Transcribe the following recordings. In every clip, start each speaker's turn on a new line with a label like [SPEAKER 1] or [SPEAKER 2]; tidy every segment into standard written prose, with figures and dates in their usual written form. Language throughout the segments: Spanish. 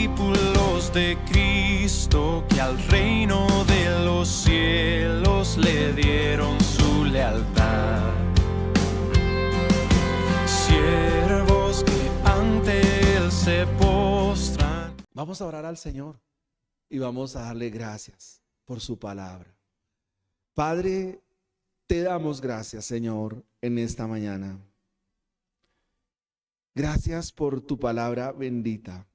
[SPEAKER 1] discípulos de Cristo que al reino de los cielos le dieron su lealtad. Siervos que ante Él se postran.
[SPEAKER 2] Vamos a orar al Señor y vamos a darle gracias por su palabra. Padre, te damos gracias, Señor, en esta mañana. Gracias por tu palabra bendita,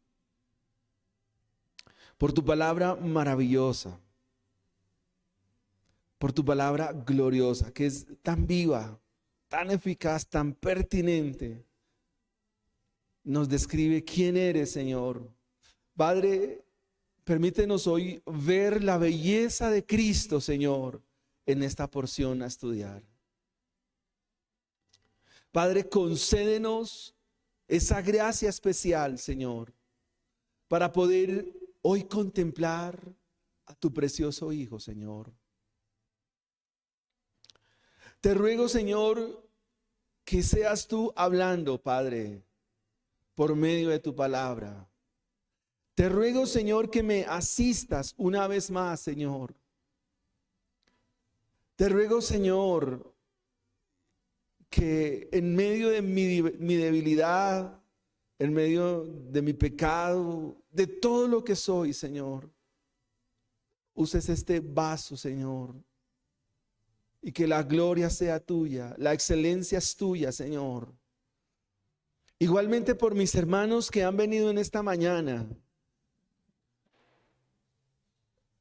[SPEAKER 2] por tu palabra maravillosa, por tu palabra gloriosa, que es tan viva, tan eficaz, tan pertinente. Nos describe quién eres, Señor. Padre, permítenos hoy ver la belleza de Cristo, Señor, en esta porción a estudiar. Padre, concédenos esa gracia especial, Señor, para poder hoy contemplar a tu precioso Hijo, Señor. Te ruego, Señor, que seas tú hablando, Padre, por medio de tu palabra. Te ruego, Señor, que me asistas una vez más, Señor. Te ruego, Señor, que en medio de mi debilidad, en medio de mi pecado, de todo lo que soy, Señor, uses este vaso, Señor, y que la gloria sea tuya, la excelencia es tuya, Señor. Igualmente por mis hermanos que han venido en esta mañana,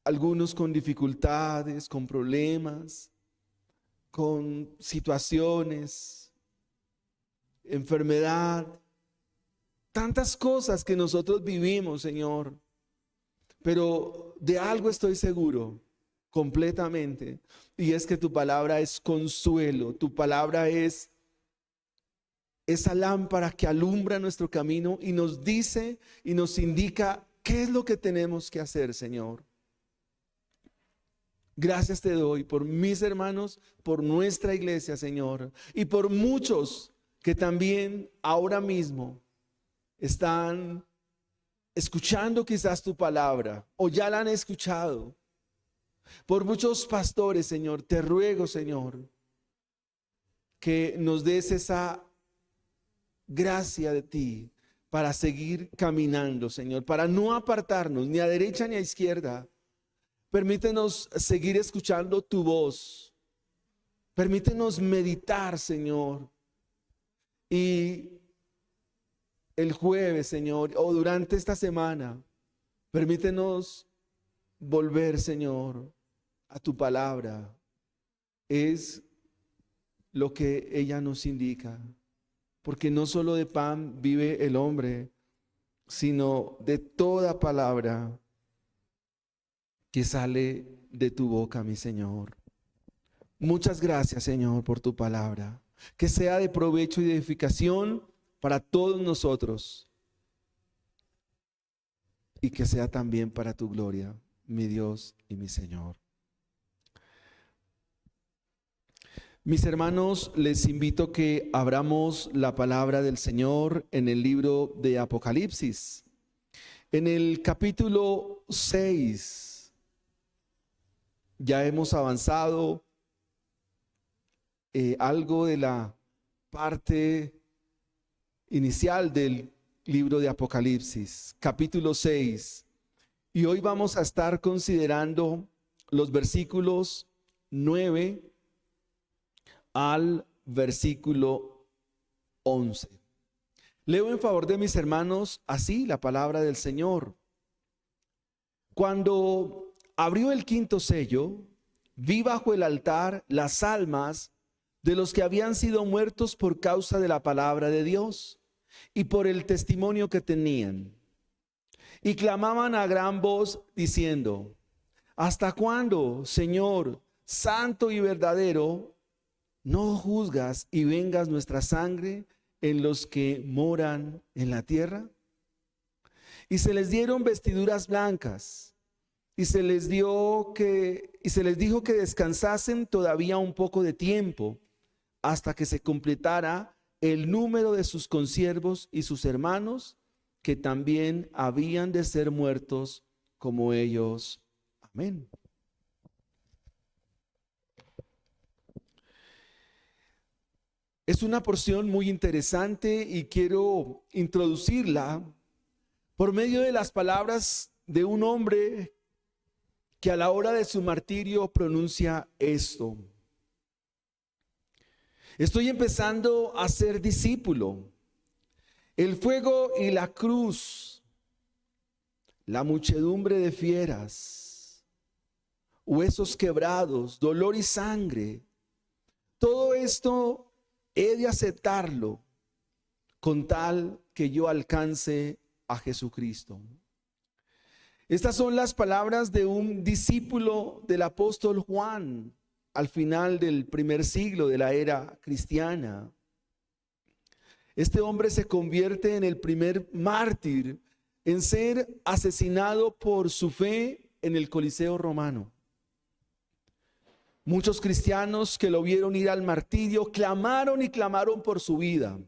[SPEAKER 2] algunos con dificultades, con problemas, con situaciones, enfermedad, tantas cosas que nosotros vivimos, Señor. Pero de algo estoy seguro, completamente, y es que tu palabra es consuelo, tu palabra es esa lámpara que alumbra nuestro camino y nos dice y nos indica qué es lo que tenemos que hacer, Señor. Gracias te doy por mis hermanos, por nuestra iglesia, Señor, y por muchos que también ahora mismo están escuchando quizás tu palabra o ya la han escuchado. Por muchos pastores, Señor, te ruego, Señor, que nos des esa gracia de ti para seguir caminando, Señor, para no apartarnos ni a derecha ni a izquierda. Permítenos seguir escuchando tu voz. Permítenos meditar, Señor. Y el jueves, Señor, o durante esta semana, permítenos volver, Señor, a tu palabra. Es lo que ella nos indica. Porque no solo de pan vive el hombre, sino de toda palabra que sale de tu boca, mi Señor. Muchas gracias, Señor, por tu palabra. Que sea de provecho y de edificación para todos nosotros. Y que sea también para tu gloria, mi Dios y mi Señor. Mis hermanos, les invito que abramos la palabra del Señor en el libro de Apocalipsis. En el capítulo 6. Ya hemos avanzado algo de la parte inicial del libro de Apocalipsis, capítulo 6. Y hoy vamos a estar considerando los versículos 9 al versículo 11. Leo en favor de mis hermanos así la palabra del Señor. Cuando abrió el quinto sello, vi bajo el altar las almas de los que habían sido muertos por causa de la palabra de Dios y por el testimonio que tenían. Y clamaban a gran voz diciendo: ¿hasta cuándo, Señor, santo y verdadero, no juzgas y vengas nuestra sangre en los que moran en la tierra? Y se les dieron vestiduras blancas. Y se les dijo que descansasen todavía un poco de tiempo hasta que se completara el número de sus consiervos y sus hermanos que también habían de ser muertos como ellos. Amén. Es una porción muy interesante y quiero introducirla por medio de las palabras de un hombre que a la hora de su martirio pronuncia esto: estoy empezando a ser discípulo. El fuego y la cruz, la muchedumbre de fieras, huesos quebrados, dolor y sangre, todo esto he de aceptarlo con tal que yo alcance a Jesucristo. Estas son las palabras de un discípulo del apóstol Juan al final del primer siglo de la era cristiana. Este hombre se convierte en el primer mártir en ser asesinado por su fe en el Coliseo romano. Muchos cristianos que lo vieron ir al martirio clamaron y clamaron por su vida.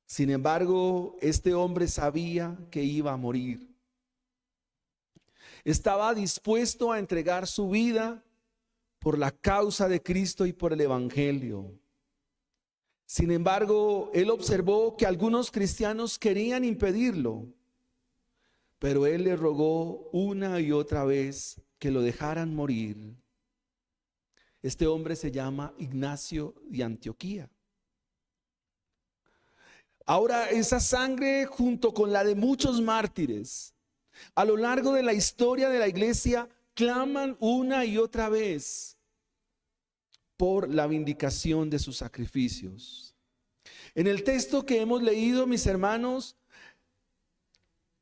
[SPEAKER 2] Sin embargo, este hombre sabía que iba a morir. Estaba dispuesto a entregar su vida por la causa de Cristo y por el Evangelio. Sin embargo, él observó que algunos cristianos querían impedirlo, pero él le rogó una y otra vez que lo dejaran morir. Este hombre se llama Ignacio de Antioquía. Ahora, esa sangre, junto con la de muchos mártires a lo largo de la historia de la iglesia, claman una y otra vez por la vindicación de sus sacrificios. En el texto que hemos leído, mis hermanos,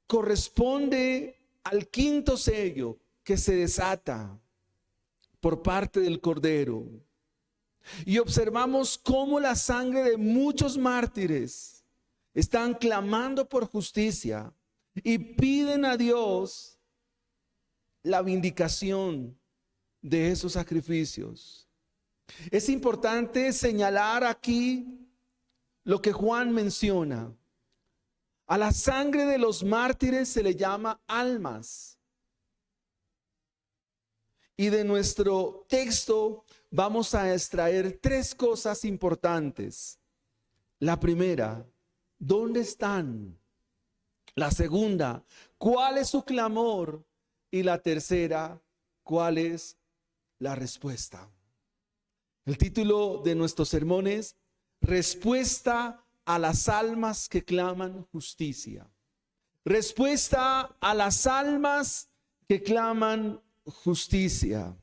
[SPEAKER 2] corresponde al quinto sello que se desata por parte del Cordero. Y observamos cómo la sangre de muchos mártires están clamando por justicia y piden a Dios la vindicación de esos sacrificios. Es importante señalar aquí lo que Juan menciona. A la sangre de los mártires se le llama almas. Y de nuestro texto vamos a extraer tres cosas importantes. La primera, ¿dónde están? La segunda, ¿cuál es su clamor? Y la tercera, ¿cuál es la respuesta? El título de nuestro sermón es Respuesta a las almas que claman justicia. Respuesta a las almas que claman justicia.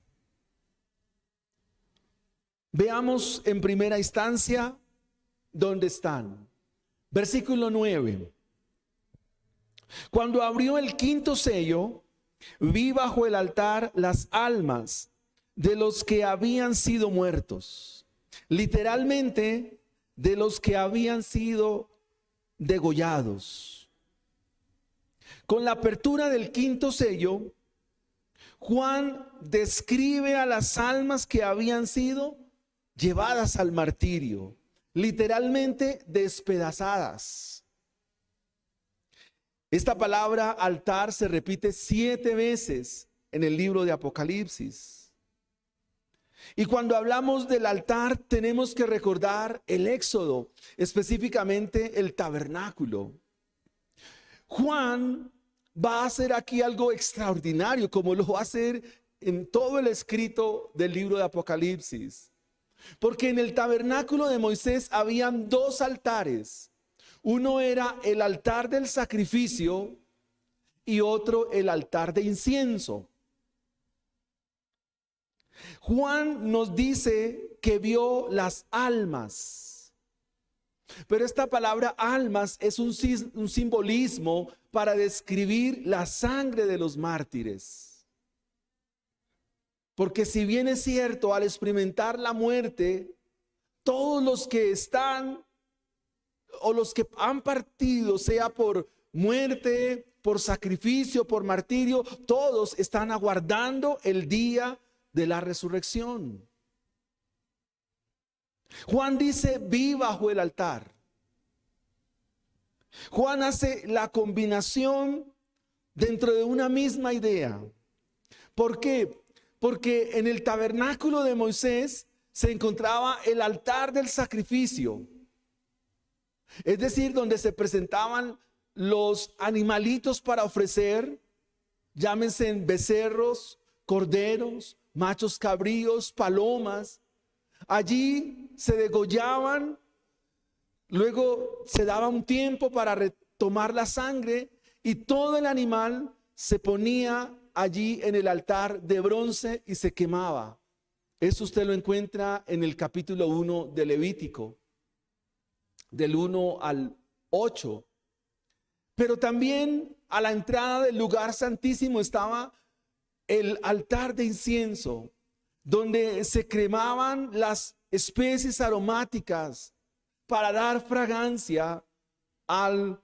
[SPEAKER 2] Veamos en primera instancia dónde están. Versículo 9. Cuando abrió el quinto sello, vi bajo el altar las almas de los que habían sido muertos. Literalmente, de los que habían sido degollados. Con la apertura del quinto sello, Juan describe a las almas que habían sido llevadas al martirio, literalmente despedazadas. Esta palabra altar se repite 7 veces en el libro de Apocalipsis. Y cuando hablamos del altar tenemos que recordar el Éxodo, específicamente el tabernáculo. Juan va a hacer aquí algo extraordinario, como lo va a hacer en todo el escrito del libro de Apocalipsis. Porque en el tabernáculo de Moisés habían 2 altares. Uno era el altar del sacrificio y otro el altar de incienso. Juan nos dice que vio las almas. Pero esta palabra almas es un simbolismo para describir la sangre de los mártires. Porque si bien es cierto, al experimentar la muerte, todos los que están o los que han partido, sea por muerte, por sacrificio, por martirio, todos están aguardando el día de la resurrección. Juan dice, vi bajo el altar. Juan hace la combinación dentro de una misma idea. ¿Por qué? Porque en el tabernáculo de Moisés se encontraba el altar del sacrificio. Es decir, donde se presentaban los animalitos para ofrecer, llámense becerros, corderos, machos cabríos, palomas. Allí se degollaban, luego se daba un tiempo para retomar la sangre y todo el animal se ponía allí en el altar de bronce y se quemaba. Eso usted lo encuentra en el capítulo 1 de Levítico, del 1 al 8. Pero también a la entrada del lugar santísimo estaba el altar de incienso, donde se cremaban las especies aromáticas para dar fragancia al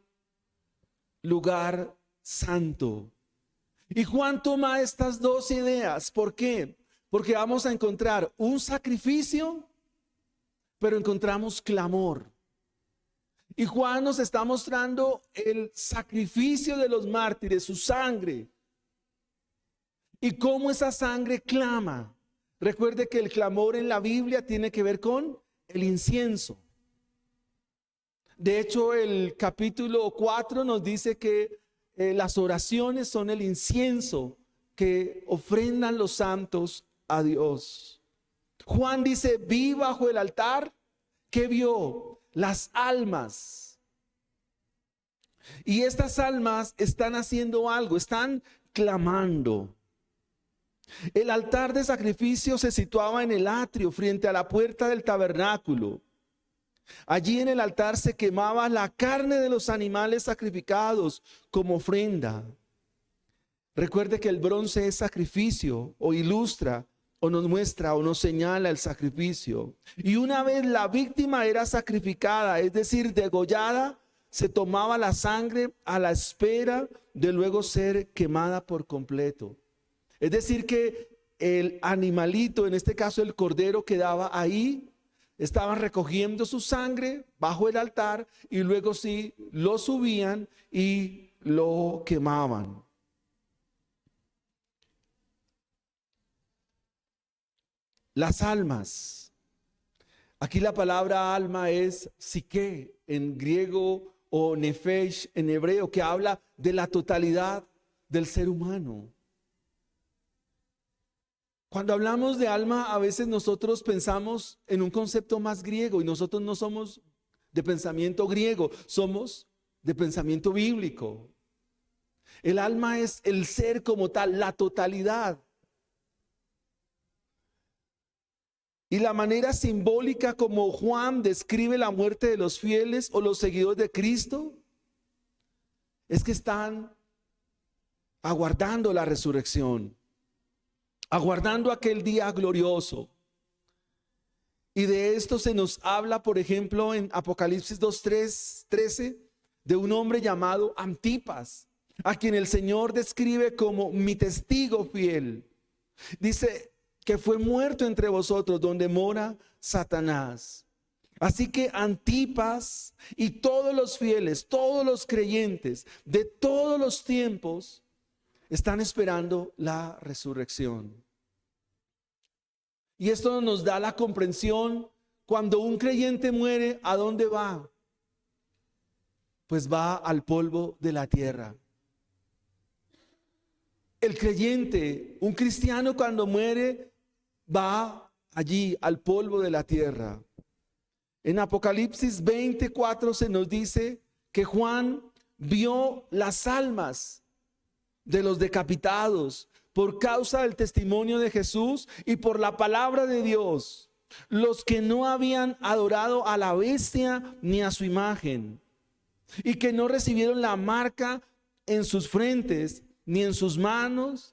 [SPEAKER 2] lugar santo. Y Juan toma estas dos ideas. ¿Por qué? Porque vamos a encontrar un sacrificio, pero encontramos clamor. Y Juan nos está mostrando el sacrificio de los mártires, su sangre, y cómo esa sangre clama. Recuerde que el clamor en la Biblia tiene que ver con el incienso. De hecho, el capítulo 4 nos dice que las oraciones son el incienso que ofrendan los santos a Dios. Juan dice, vi bajo el altar, ¿qué vio? Las almas. Y estas almas están haciendo algo, están clamando. El altar de sacrificio se situaba en el atrio frente a la puerta del tabernáculo. Allí en el altar se quemaba la carne de los animales sacrificados como ofrenda. Recuerde que el bronce es sacrificio, o ilustra, o nos muestra, o nos señala el sacrificio. Y una vez la víctima era sacrificada, es decir, degollada, se tomaba la sangre a la espera de luego ser quemada por completo. Es decir que el animalito, en este caso el cordero, quedaba ahí. Estaban recogiendo su sangre bajo el altar y luego sí lo subían y lo quemaban. Las almas. Aquí la palabra alma es psique en griego o nefesh en hebreo, que habla de la totalidad del ser humano. Cuando hablamos de alma, a veces nosotros pensamos en un concepto más griego y nosotros no somos de pensamiento griego, somos de pensamiento bíblico. El alma es el ser como tal, la totalidad. Y la manera simbólica como Juan describe la muerte de los fieles o los seguidores de Cristo es que están aguardando la resurrección, aguardando aquel día glorioso. Y de esto se nos habla, por ejemplo, en Apocalipsis 2:13, de un hombre llamado Antipas, a quien el Señor describe como mi testigo fiel. Dice que fue muerto entre vosotros donde mora Satanás. Así que Antipas y todos los fieles, todos los creyentes de todos los tiempos están esperando la resurrección. Y esto nos da la comprensión. Cuando un creyente muere, ¿a dónde va? Pues va al polvo de la tierra. El creyente, un cristiano, cuando muere, va allí al polvo de la tierra. En Apocalipsis 24 se nos dice que Juan vio las almas de los decapitados por causa del testimonio de Jesús y por la palabra de Dios, los que no habían adorado a la bestia ni a su imagen, y que no recibieron la marca en sus frentes ni en sus manos,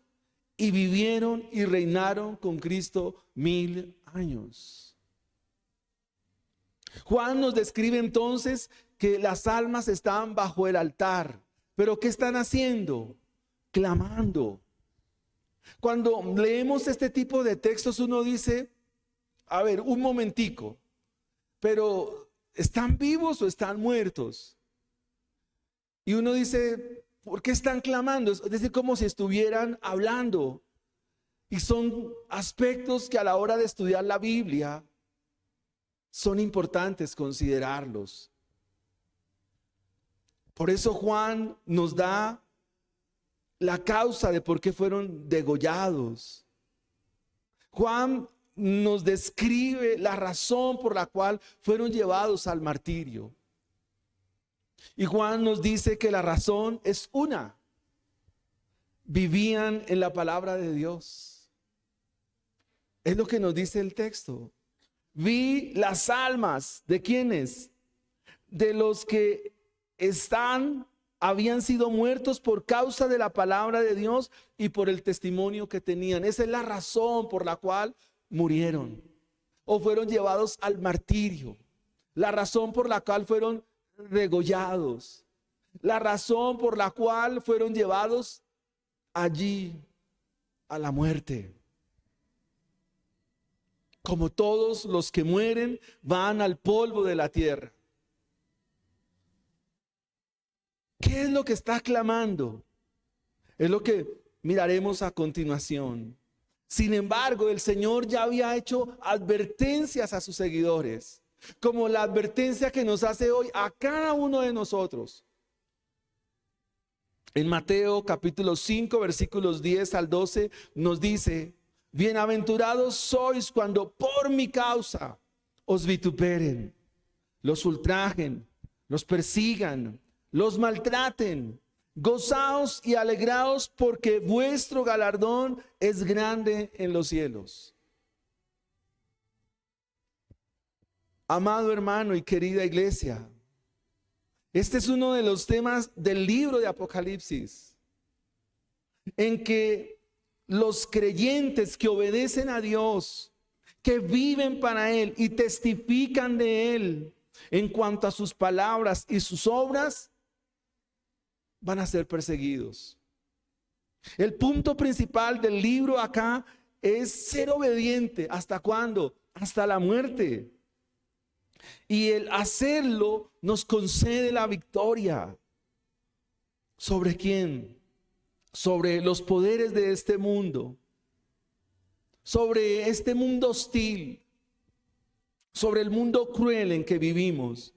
[SPEAKER 2] y vivieron y reinaron con Cristo 1000 años. Juan nos describe entonces que las almas están bajo el altar, pero ¿qué están haciendo? Clamando. Cuando leemos este tipo de textos, uno dice, a ver, un momentico, pero ¿están vivos o están muertos? Y uno dice, ¿por qué están clamando? Es decir, como si estuvieran hablando. Y son aspectos que a la hora de estudiar la Biblia son importantes considerarlos. Por eso Juan nos da la causa de por qué fueron degollados. Juan nos describe la razón por la cual fueron llevados al martirio. Y Juan nos dice que la razón es una: vivían en la palabra de Dios. Es lo que nos dice el texto. Vi las almas de quienes, de los que habían sido muertos por causa de la palabra de Dios y por el testimonio que tenían. Esa es la razón por la cual murieron o fueron llevados al martirio. La razón por la cual fueron degollados. La razón por la cual fueron llevados allí a la muerte. Como todos los que mueren van al polvo de la tierra. ¿Qué es lo que está clamando? Es lo que miraremos a continuación. Sin embargo, el Señor ya había hecho advertencias a sus seguidores, como la advertencia que nos hace hoy a cada uno de nosotros. En Mateo capítulo 5, versículos 10 al 12, nos dice: bienaventurados sois cuando por mi causa os vituperen, los ultrajen, los persigan, los maltraten. Gozaos y alegraos, porque vuestro galardón es grande en los cielos. Amado hermano y querida iglesia, este es uno de los temas del libro de Apocalipsis, en que los creyentes que obedecen a Dios, que viven para Él y testifican de Él en cuanto a sus palabras y sus obras, van a ser perseguidos. El punto principal del libro acá es ser obediente. ¿Hasta cuándo? Hasta la muerte. Y el hacerlo nos concede la victoria. ¿Sobre quién? Sobre los poderes de este mundo, sobre este mundo hostil, sobre el mundo cruel en que vivimos,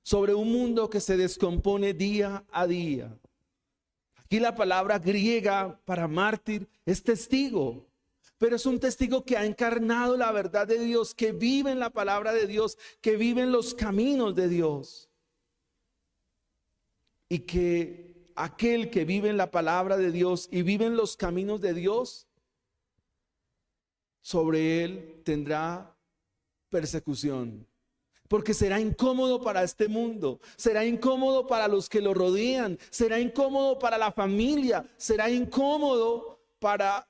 [SPEAKER 2] sobre un mundo que se descompone día a día. Aquí la palabra griega para mártir es testigo, pero es un testigo que ha encarnado la verdad de Dios, que vive en la palabra de Dios, que vive en los caminos de Dios. Y que aquel que vive en la palabra de Dios y vive en los caminos de Dios, sobre él tendrá persecución. Porque será incómodo para este mundo, será incómodo para los que lo rodean, será incómodo para la familia, será incómodo para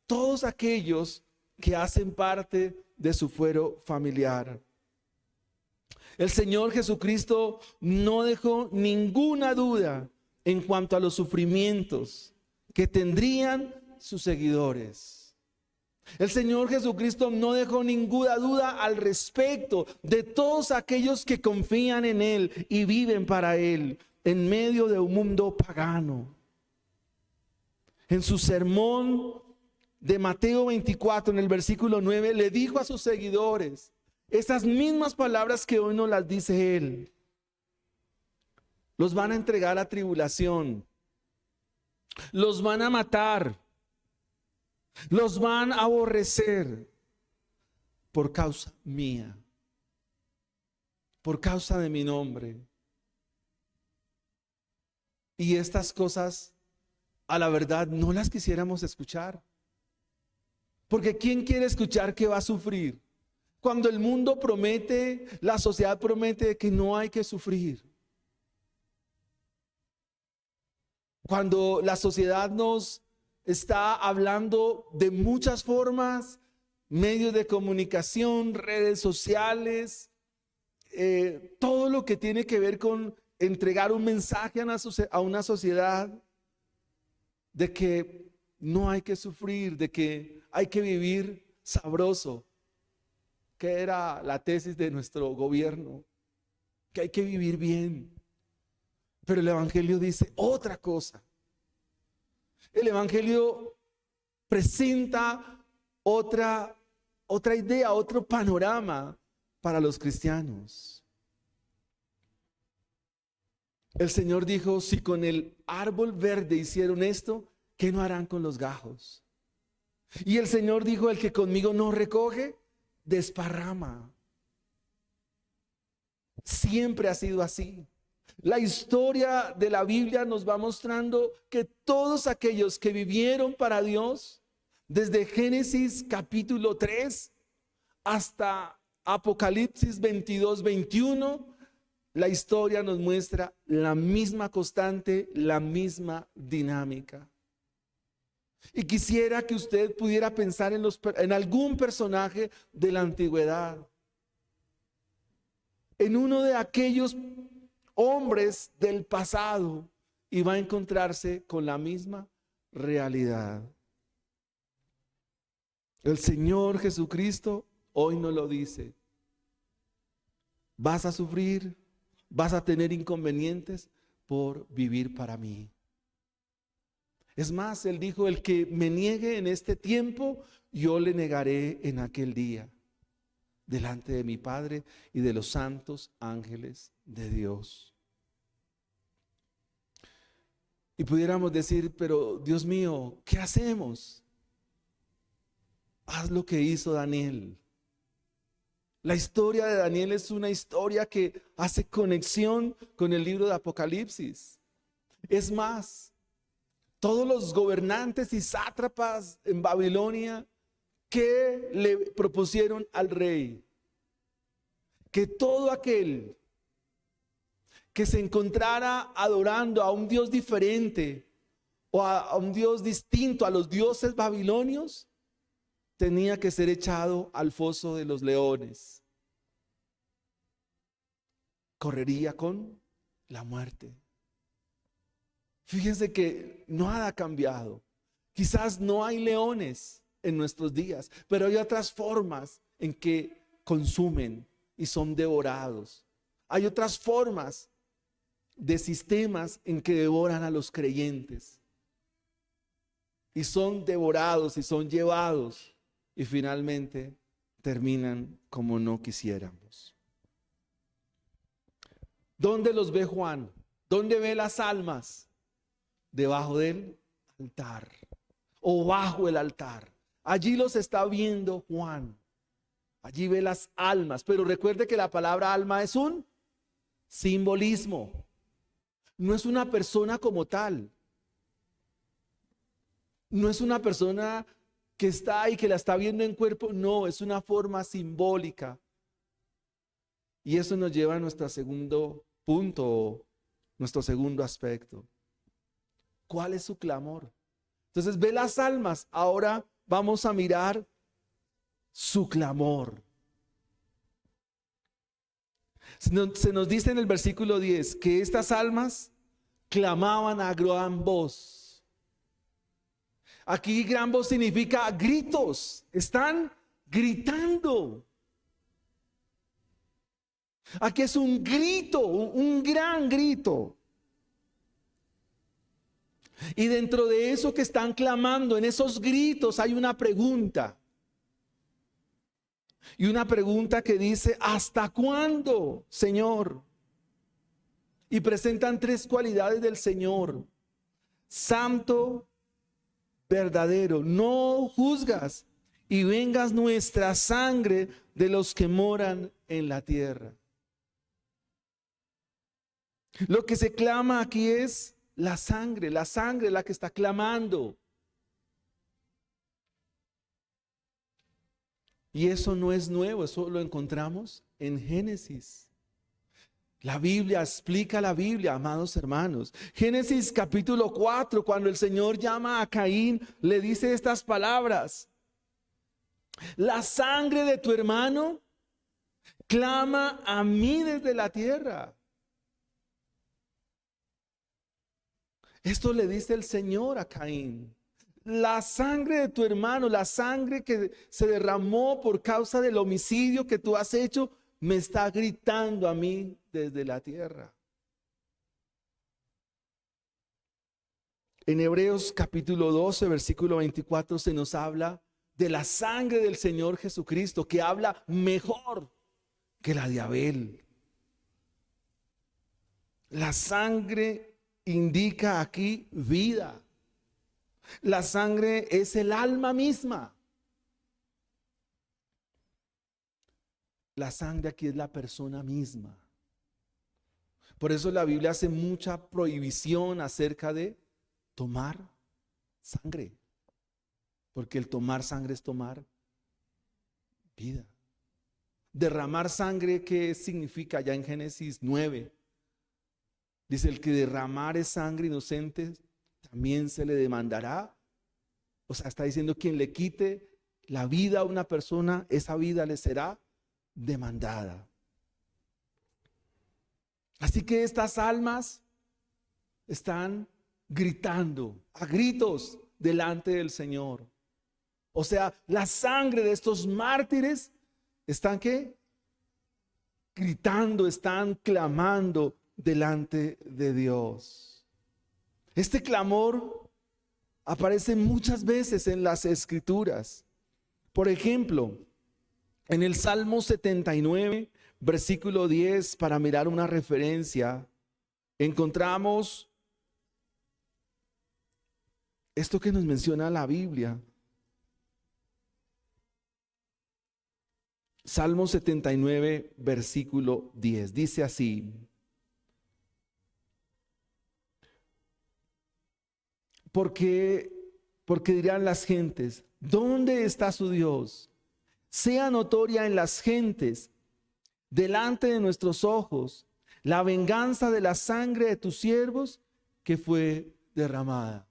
[SPEAKER 2] todos aquellos que hacen parte de su fuero familiar. El Señor Jesucristo no dejó ninguna duda en cuanto a los sufrimientos que tendrían sus seguidores. El Señor Jesucristo no dejó ninguna duda al respecto de todos aquellos que confían en Él y viven para Él en medio de un mundo pagano. En su sermón de Mateo 24, en el versículo 9, le dijo a sus seguidores esas mismas palabras que hoy nos las dice Él. Los van a entregar a tribulación, los van a matar, los van a aborrecer por causa mía, por causa de mi nombre. Y estas cosas, a la verdad, no las quisiéramos escuchar. Porque ¿quién quiere escuchar que va a sufrir? Cuando el mundo promete, la sociedad promete que no hay que sufrir. Cuando la sociedad nos está hablando de muchas formas, medios de comunicación, redes sociales, todo lo que tiene que ver con entregar un mensaje a una sociedad de que no hay que sufrir, de que hay que vivir sabroso, que era la tesis de nuestro gobierno, que hay que vivir bien. Pero el Evangelio dice otra cosa. El Evangelio presenta otra idea, otro panorama para los cristianos. El Señor dijo, si con el árbol verde hicieron esto, ¿qué no harán con los gajos? Y el Señor dijo, el que conmigo no recoge, desparrama. Siempre ha sido así. La historia de la Biblia nos va mostrando que todos aquellos que vivieron para Dios, desde Génesis capítulo 3 hasta Apocalipsis 22, 21, la historia nos muestra la misma constante, la misma dinámica. Y quisiera que usted pudiera pensar en algún personaje de la antigüedad, en uno de aquellos hombres del pasado, y va a encontrarse con la misma realidad. El Señor Jesucristo hoy nos lo dice. Vas a sufrir, vas a tener inconvenientes por vivir para mí. Es más, Él dijo, el que me niegue en este tiempo, yo le negaré en aquel día, delante de mi Padre y de los santos ángeles de Dios. Y pudiéramos decir, pero Dios mío, ¿qué hacemos? Haz lo que hizo Daniel. La historia de Daniel es una historia que hace conexión con el libro de Apocalipsis. Es más, todos los gobernantes y sátrapas en Babilonia, ¿qué le propusieron al rey? Que todo aquel que se encontrara adorando a un Dios diferente o a un Dios distinto a los dioses babilonios, tenía que ser echado al foso de los leones. Correría con la muerte. Fíjense que nada ha cambiado. Quizás no hay leones en nuestros días, pero hay otras formas en que consumen y son devorados. Hay otras formas de sistemas en que devoran a los creyentes. Y son devorados y son llevados y finalmente terminan como no quisiéramos. ¿Dónde los ve Juan? ¿Dónde ve las almas? Debajo del altar o bajo el altar. Allí los está viendo Juan. Allí ve las almas. Pero recuerde que la palabra alma es un simbolismo. No es una persona como tal. No es una persona que está ahí, que la está viendo en cuerpo. No, es una forma simbólica. Y eso nos lleva a nuestro segundo punto, nuestro segundo aspecto. ¿Cuál es su clamor? Entonces ve las almas. Ahora vamos a mirar su clamor. Se nos dice en el versículo 10 que estas almas clamaban a gran voz. Aquí gran voz significa gritos. Están gritando. Aquí es un grito, un gran grito. Y dentro de eso que están clamando, en esos gritos hay una pregunta. Y una pregunta que dice, ¿hasta cuándo, Señor? Y presentan tres cualidades del Señor. Santo, verdadero, no juzgas y vengas nuestra sangre de los que moran en la tierra. Lo que se clama aquí es la sangre la que está clamando. Y eso no es nuevo, eso lo encontramos en Génesis. La Biblia explica la Biblia, amados hermanos. Génesis capítulo 4, cuando el Señor llama a Caín, le dice estas palabras: la sangre de tu hermano clama a mí desde la tierra. Esto le dice el Señor a Caín. La sangre de tu hermano, la sangre que se derramó por causa del homicidio que tú has hecho, me está gritando a mí desde la tierra. En Hebreos capítulo 12, versículo 24 se nos habla de la sangre del Señor Jesucristo, que habla mejor que la de Abel. La sangre indica aquí vida. La sangre es el alma misma. La sangre aquí es la persona misma. Por eso la Biblia hace mucha prohibición acerca de tomar sangre. Porque el tomar sangre es tomar vida. Derramar sangre, ¿qué significa? Ya en Génesis 9. Dice, el que derramare sangre inocente también se le demandará. O sea, está diciendo, quien le quite la vida a una persona, esa vida le será demandada. Así que estas almas están gritando a gritos delante del Señor. O sea, la sangre de estos mártires están ¿qué? Gritando, están clamando delante de Dios. Este clamor aparece muchas veces en las Escrituras. Por ejemplo, en el Salmo 79, versículo 10, para mirar una referencia, encontramos esto que nos menciona la Biblia. Salmo 79, versículo 10, dice así: porque dirán las gentes, ¿dónde está su Dios? Sea notoria en las gentes, delante de nuestros ojos, la venganza de la sangre de tus siervos que fue derramada.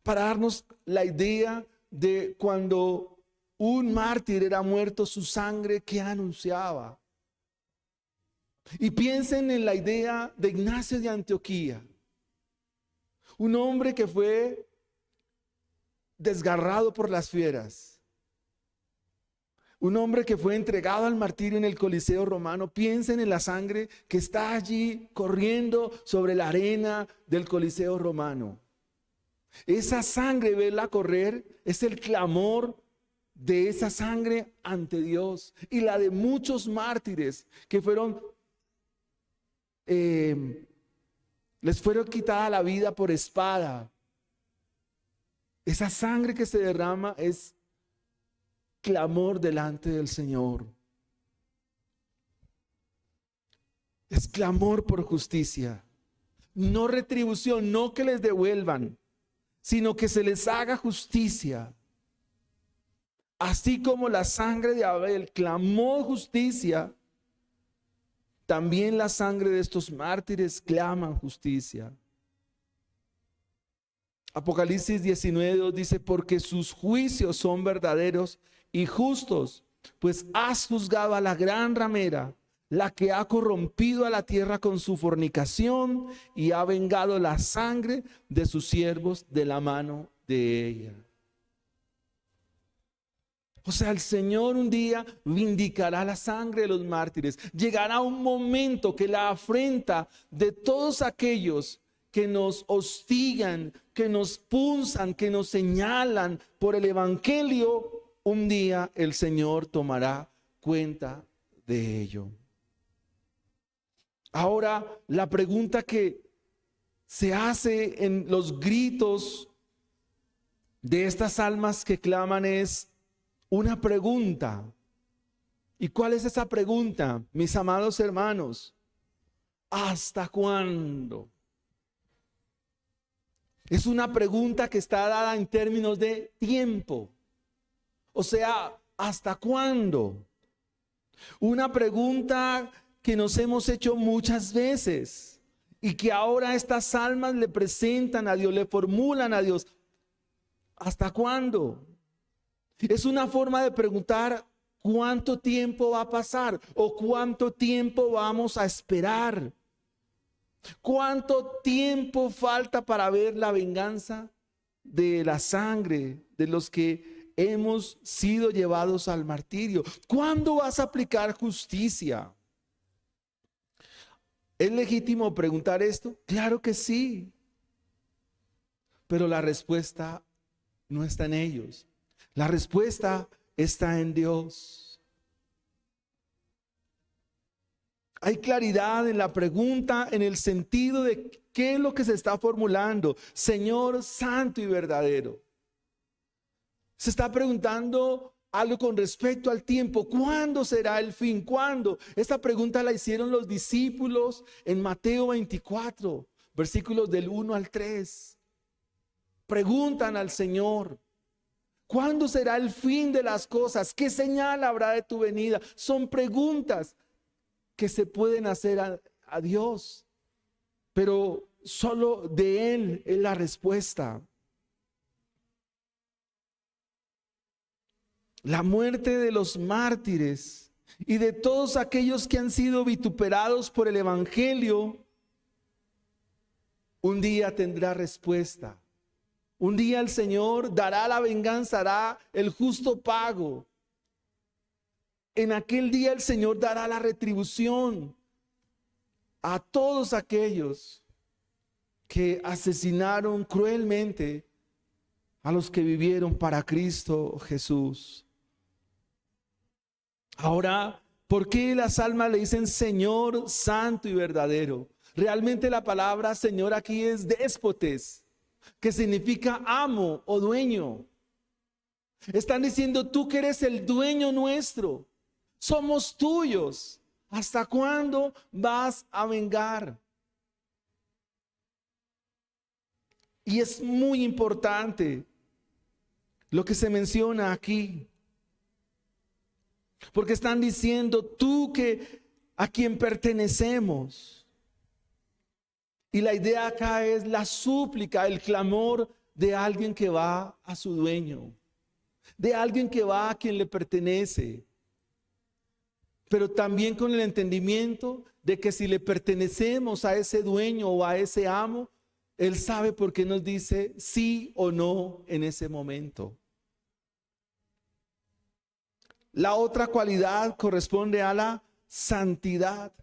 [SPEAKER 2] Para darnos la idea de cuando un mártir era muerto, su sangre que anunciaba. Y piensen en la idea de Ignacio de Antioquía, un hombre que fue desgarrado por las fieras, un hombre que fue entregado al martirio en el Coliseo romano. Piensen en la sangre que está allí corriendo sobre la arena del Coliseo romano. Esa sangre, verla correr, es el clamor de esa sangre ante Dios, y la de muchos mártires que fueron les fueron quitada la vida por espada. Esa sangre que se derrama es clamor delante del Señor. Es clamor por justicia, no retribución, no que les devuelvan, sino que se les haga justicia. Así como la sangre de Abel clamó justicia, también la sangre de estos mártires claman justicia. Apocalipsis 19:2 dice, porque sus juicios son verdaderos y justos, pues has juzgado a la gran ramera, la que ha corrompido a la tierra con su fornicación y ha vengado la sangre de sus siervos de la mano de ella. O sea, el Señor un día vindicará la sangre de los mártires. Llegará un momento que la afrenta de todos aquellos que nos hostigan, que nos punzan, que nos señalan por el evangelio, un día el Señor tomará cuenta de ello. Ahora, la pregunta que se hace en los gritos de estas almas que claman es una pregunta. ¿Y cuál es esa pregunta, mis amados hermanos? ¿Hasta cuándo? Es una pregunta que está dada en términos de tiempo. O sea, ¿hasta cuándo? Una pregunta que nos hemos hecho muchas veces y que ahora estas almas le presentan a Dios, le formulan a Dios. ¿Hasta cuándo? Es una forma de preguntar cuánto tiempo va a pasar o cuánto tiempo vamos a esperar. ¿Cuánto tiempo falta para ver la venganza de la sangre de los que hemos sido llevados al martirio? ¿Cuándo vas a aplicar justicia? ¿Es legítimo preguntar esto? Claro que sí. pero la respuesta no está en ellos. La respuesta está en Dios. Hay claridad en la pregunta, en el sentido de qué es lo que se está formulando. Señor santo y verdadero. Se está preguntando algo con respecto al tiempo. ¿Cuándo será el fin? ¿Cuándo? Esta pregunta la hicieron los discípulos en Mateo 24, versículos del 1 al 3. Preguntan al Señor: ¿cuándo será el fin de las cosas? ¿Qué señal habrá de tu venida? Son preguntas que se pueden hacer a Dios, pero solo de Él es la respuesta. La muerte de los mártires y de todos aquellos que han sido vituperados por el evangelio, un día tendrá respuesta. Un día el Señor dará la venganza, hará el justo pago. En aquel día el Señor dará la retribución a todos aquellos que asesinaron cruelmente a los que vivieron para Cristo Jesús. Ahora, ¿por qué las almas le dicen Señor santo y verdadero? Realmente la palabra Señor aquí es déspotes, que significa amo o dueño. Están diciendo: tú que eres el dueño nuestro, somos tuyos. ¿Hasta cuándo vas a vengar? Y es muy importante lo que se menciona aquí, porque están diciendo: tú que a quien pertenecemos. Y la idea acá es la súplica, el clamor de alguien que va a su dueño, de alguien que va a quien le pertenece, pero también con el entendimiento de que si le pertenecemos a ese dueño o a ese amo, Él sabe por qué nos dice sí o no en ese momento. La otra cualidad corresponde a la santidad,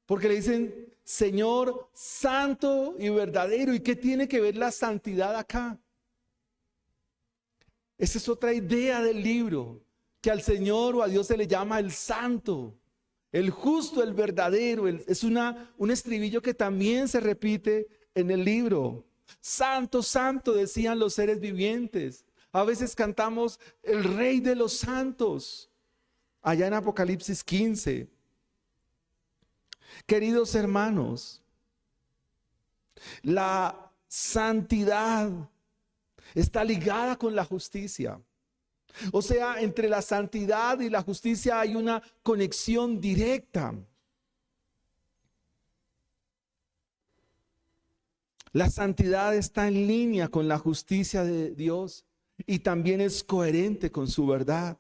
[SPEAKER 2] porque le dicen Señor santo y verdadero. ¿Y qué tiene que ver la santidad acá? Esa es otra idea del libro, que al Señor o a Dios se le llama el santo, el justo, el verdadero. Es un estribillo que también se repite en el libro. Santo, santo, decían los seres vivientes. A veces cantamos el Rey de los Santos, allá en Apocalipsis 15. Queridos hermanos, la santidad está ligada con la justicia. O sea, entre la santidad y la justicia hay una conexión directa. La santidad está en línea con la justicia de Dios y también es coherente con su verdad.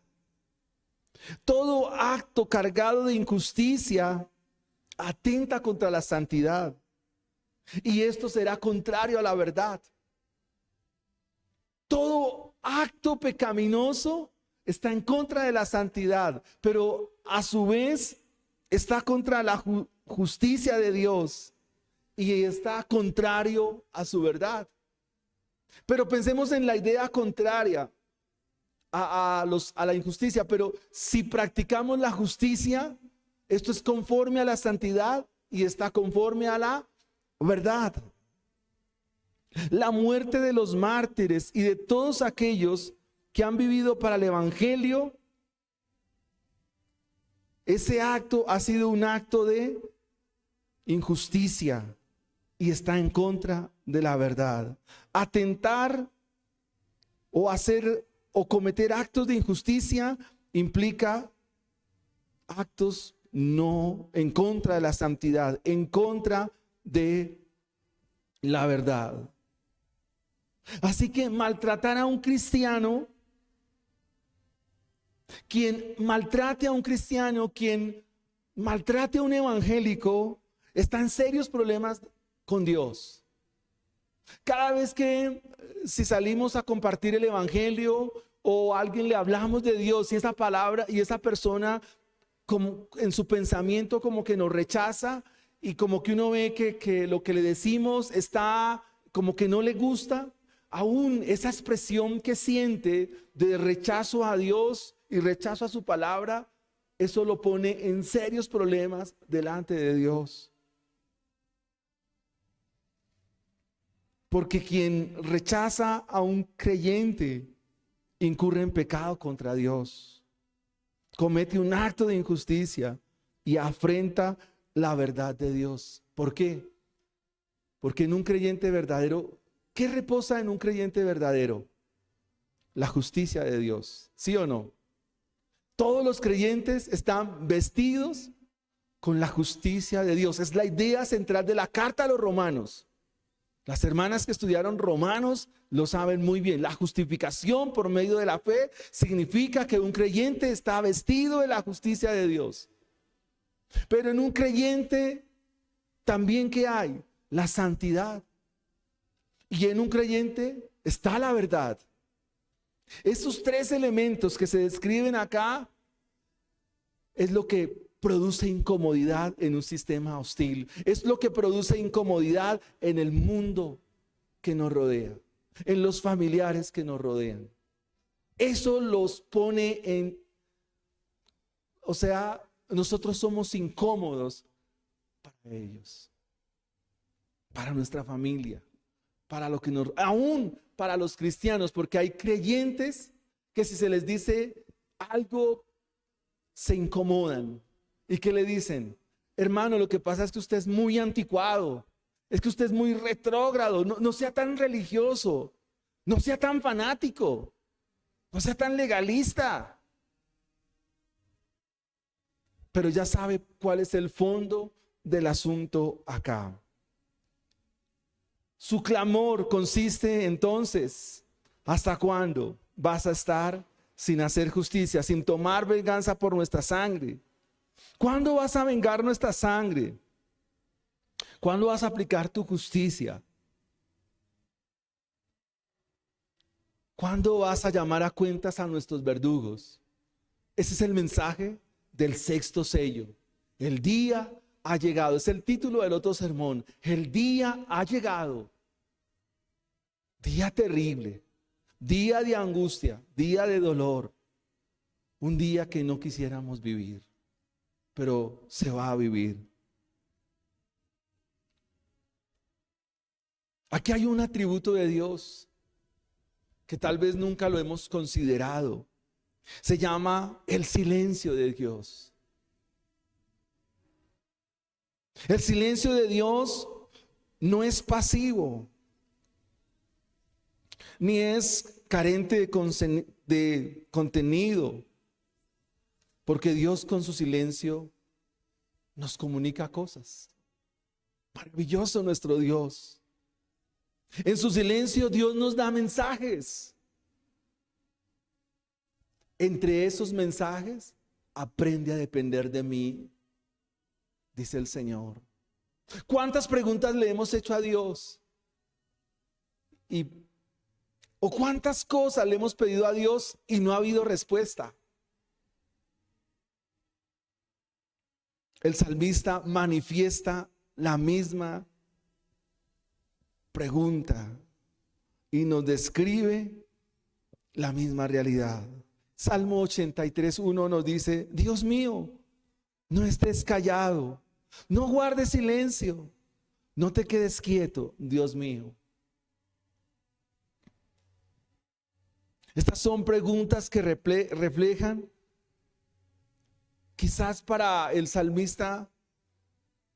[SPEAKER 2] Todo acto cargado de injusticia atenta contra la santidad, y esto será contrario a la verdad. Todo acto pecaminoso está en contra de la santidad, pero a su vez está contra la justicia de Dios y está contrario a su verdad. Pero pensemos en la idea contraria a la injusticia. Pero si practicamos la justicia, esto es conforme a la santidad y está conforme a la verdad. La muerte de los mártires y de todos aquellos que han vivido para el evangelio, ese acto ha sido un acto de injusticia y está en contra de la verdad. Atentar o hacer o cometer actos de injusticia implica actos no en contra de la santidad, en contra de la verdad. Así que maltratar a un cristiano, quien maltrate a un cristiano, quien maltrate a un evangélico, está en serios problemas con Dios. Cada vez que si salimos a compartir el evangelio o a alguien le hablamos de Dios y esa palabra y esa persona como en su pensamiento como que nos rechaza y como que uno ve que lo que le decimos está como que no le gusta, aún esa expresión que siente de rechazo a Dios y rechazo a su palabra, eso lo pone en serios problemas delante de Dios. Porque quien rechaza a un creyente incurre en pecado contra Dios, comete un acto de injusticia y afrenta la verdad de Dios. ¿Por qué? Porque en un creyente verdadero, ¿qué reposa en un creyente verdadero? La justicia de Dios, ¿sí o no? Todos los creyentes están vestidos con la justicia de Dios. Es la idea central de la carta a los romanos. Las hermanas que estudiaron Romanos lo saben muy bien. La justificación por medio de la fe significa que un creyente está vestido de la justicia de Dios. Pero en un creyente también, ¿qué hay? La santidad. Y en un creyente está la verdad. Esos tres elementos que se describen acá es lo que produce incomodidad en un sistema hostil. Es lo que produce incomodidad en el mundo que nos rodea, en los familiares que nos rodean. Eso los pone en, o sea, nosotros somos incómodos para ellos, para nuestra familia, para lo que nos, aún para los cristianos, porque hay creyentes que si se les dice algo se incomodan. ¿Y qué le dicen? Hermano, lo que pasa es que usted es muy anticuado, es que usted es muy retrógrado, no sea tan religioso, no sea tan fanático, no sea tan legalista. Pero ya sabe cuál es el fondo del asunto acá. Su clamor consiste entonces, ¿hasta cuándo vas a estar sin hacer justicia, sin tomar venganza por nuestra sangre? ¿Cuándo vas a vengar nuestra sangre? ¿Cuándo vas a aplicar tu justicia? ¿Cuándo vas a llamar a cuentas a nuestros verdugos? Ese es el mensaje del sexto sello. El día ha llegado. Es el título del otro sermón. El día ha llegado. Día terrible. Día de angustia. Día de dolor. Un día que no quisiéramos vivir. Pero se va a vivir. Aquí hay un atributo de Dios que tal vez nunca lo hemos considerado. Se llama el silencio de Dios. El silencio de Dios no es pasivo, ni es carente de contenido. Porque Dios con su silencio nos comunica cosas. Maravilloso nuestro Dios. En su silencio Dios nos da mensajes. Entre esos mensajes, aprende a depender de mí, dice el Señor. ¿Cuántas preguntas le hemos hecho a Dios? ¿O cuántas cosas le hemos pedido a Dios y no ha habido respuesta? El salmista manifiesta la misma pregunta y nos describe la misma realidad. Salmo 83:1 nos dice: Dios mío, no estés callado, no guardes silencio, no te quedes quieto, Dios mío. Estas son preguntas que reflejan quizás para el salmista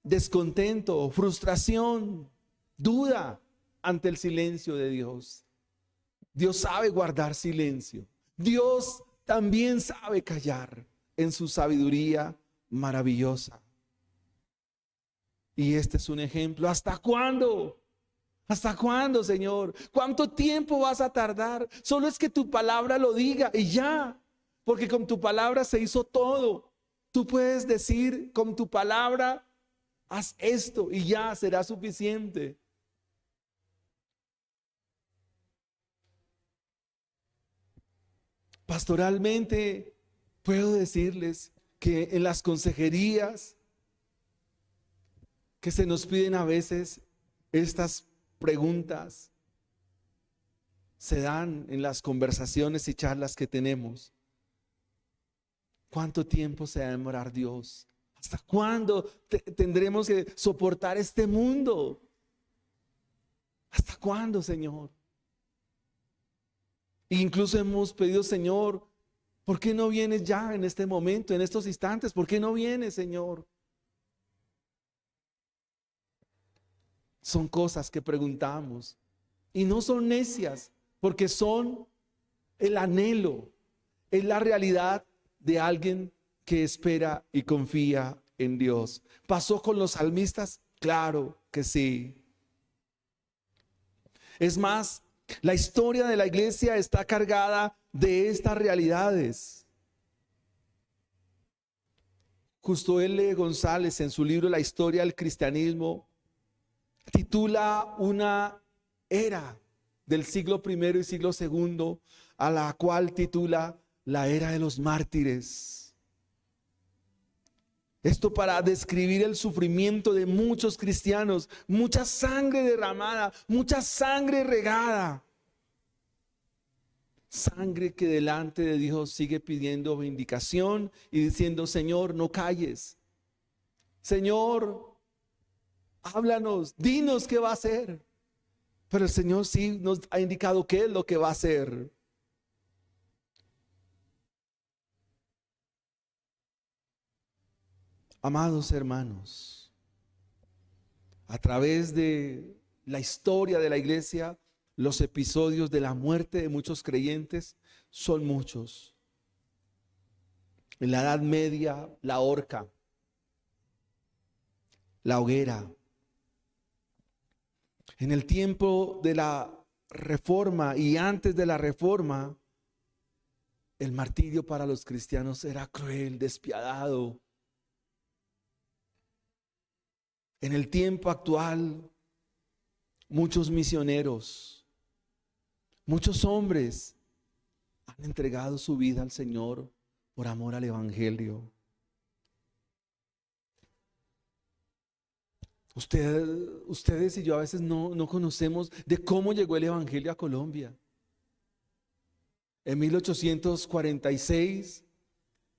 [SPEAKER 2] descontento, frustración, duda ante el silencio de Dios. Dios sabe guardar silencio. Dios también sabe callar en su sabiduría maravillosa. Y este es un ejemplo. ¿Hasta cuándo? ¿Hasta cuándo, Señor? ¿Cuánto tiempo vas a tardar? Solo es que tu palabra lo diga y ya. Porque con tu palabra se hizo todo. Tú puedes decir con tu palabra, haz esto y ya será suficiente. Pastoralmente, puedo decirles que en las consejerías que se nos piden a veces estas preguntas se dan en las conversaciones y charlas que tenemos. ¿Cuánto tiempo se va a demorar Dios? ¿Hasta cuándo tendremos que soportar este mundo? ¿Hasta cuándo, Señor? E incluso hemos pedido, Señor, ¿por qué no vienes ya en este momento, en estos instantes? ¿Por qué no vienes, Señor? Son cosas que preguntamos y no son necias, porque son el anhelo, es la realidad de alguien que espera y confía en Dios. ¿Pasó con los salmistas? Claro que sí. Es más, la historia de la iglesia está cargada de estas realidades. Justo L. González, en su libro La historia del cristianismo, titula una era del siglo I y siglo II, a la cual titula la era de los mártires. Esto para describir el sufrimiento de muchos cristianos, mucha sangre derramada, mucha sangre regada. Sangre que delante de Dios sigue pidiendo vindicación y diciendo: Señor, no calles. Señor, háblanos, dinos qué va a hacer. Pero el Señor sí nos ha indicado qué es lo que va a hacer. Amados hermanos, a través de la historia de la iglesia, los episodios de la muerte de muchos creyentes son muchos. En la Edad Media, la horca, la hoguera. En el tiempo de la Reforma y antes de la Reforma, el martirio para los cristianos era cruel, despiadado. En el tiempo actual, muchos misioneros, muchos hombres han entregado su vida al Señor por amor al Evangelio. Ustedes y yo a veces no conocemos de cómo llegó el Evangelio a Colombia. En 1846,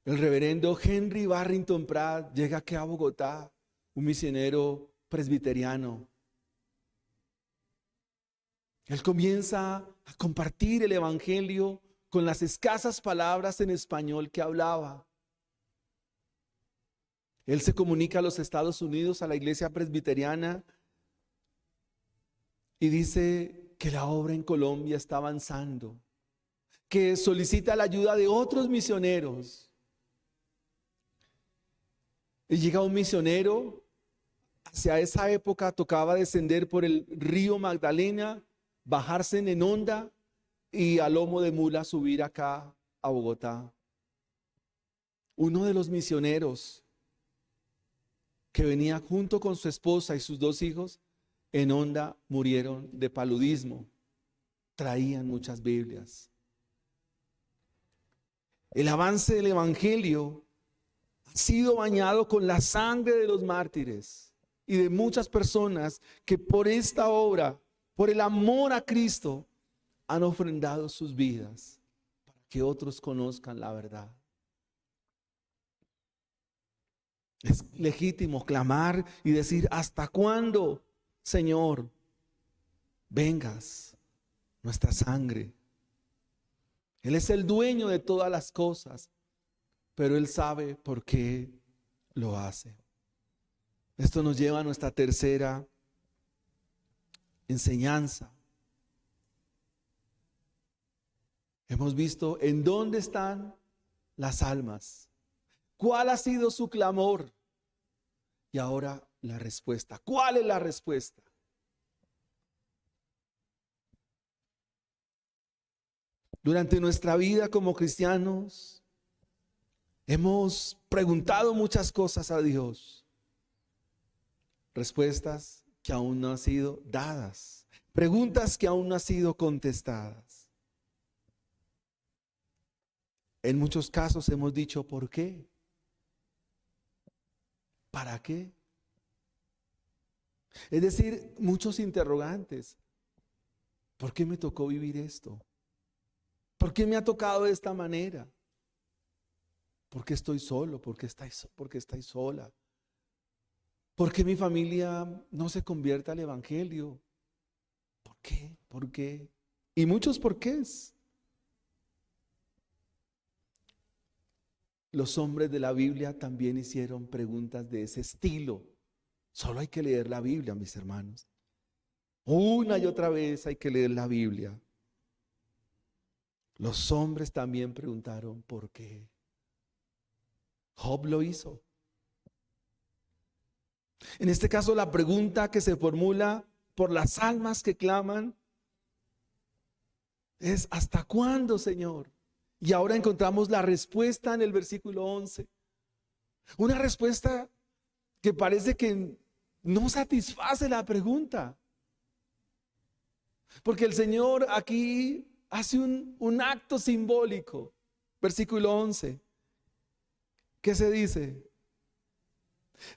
[SPEAKER 2] el reverendo Henry Barrington Pratt llega aquí a Bogotá, un misionero presbiteriano. Él comienza a compartir el Evangelio con las escasas palabras en español que hablaba. Él se comunica a los Estados Unidos, a la iglesia presbiteriana, y dice que la obra en Colombia está avanzando, que solicita la ayuda de otros misioneros. Y llega un misionero. Hacia esa época tocaba descender por el río Magdalena, bajarse en honda y a lomo de mula subir acá a Bogotá. Uno de los misioneros que venía junto con su esposa y sus 2 hijos en honda murieron de paludismo. Traían muchas Biblias. El avance del Evangelio ha sido bañado con la sangre de los mártires y de muchas personas que por esta obra, por el amor a Cristo, han ofrendado sus vidas para que otros conozcan la verdad. Es legítimo clamar y decir: ¿hasta cuándo, Señor, vengas nuestra sangre? Él es el dueño de todas las cosas, pero Él sabe por qué lo hace. Esto nos lleva a nuestra tercera enseñanza. Hemos visto en dónde están las almas, cuál ha sido su clamor y ahora la respuesta. ¿Cuál es la respuesta? Durante nuestra vida como cristianos hemos preguntado muchas cosas a Dios. Respuestas que aún no han sido dadas. Preguntas que aún no han sido contestadas. En muchos casos hemos dicho: ¿por qué? ¿Para qué? Es decir, muchos interrogantes. ¿Por qué me tocó vivir esto? ¿Por qué me ha tocado de esta manera? ¿Por qué estoy solo? ¿Por qué estáis sola? ¿Por qué mi familia no se convierte al evangelio? ¿Por qué? ¿Por qué? Y muchos porqués. Los hombres de la Biblia también hicieron preguntas de ese estilo. Solo hay que leer la Biblia, mis hermanos. Una y otra vez hay que leer la Biblia. Los hombres también preguntaron por qué. Job lo hizo. En este caso, la pregunta que se formula por las almas que claman es: ¿hasta cuándo, Señor? Y ahora encontramos la respuesta en el versículo 11. Una respuesta que parece que no satisface la pregunta. Porque el Señor aquí hace un acto simbólico. Versículo 11. ¿Qué se dice?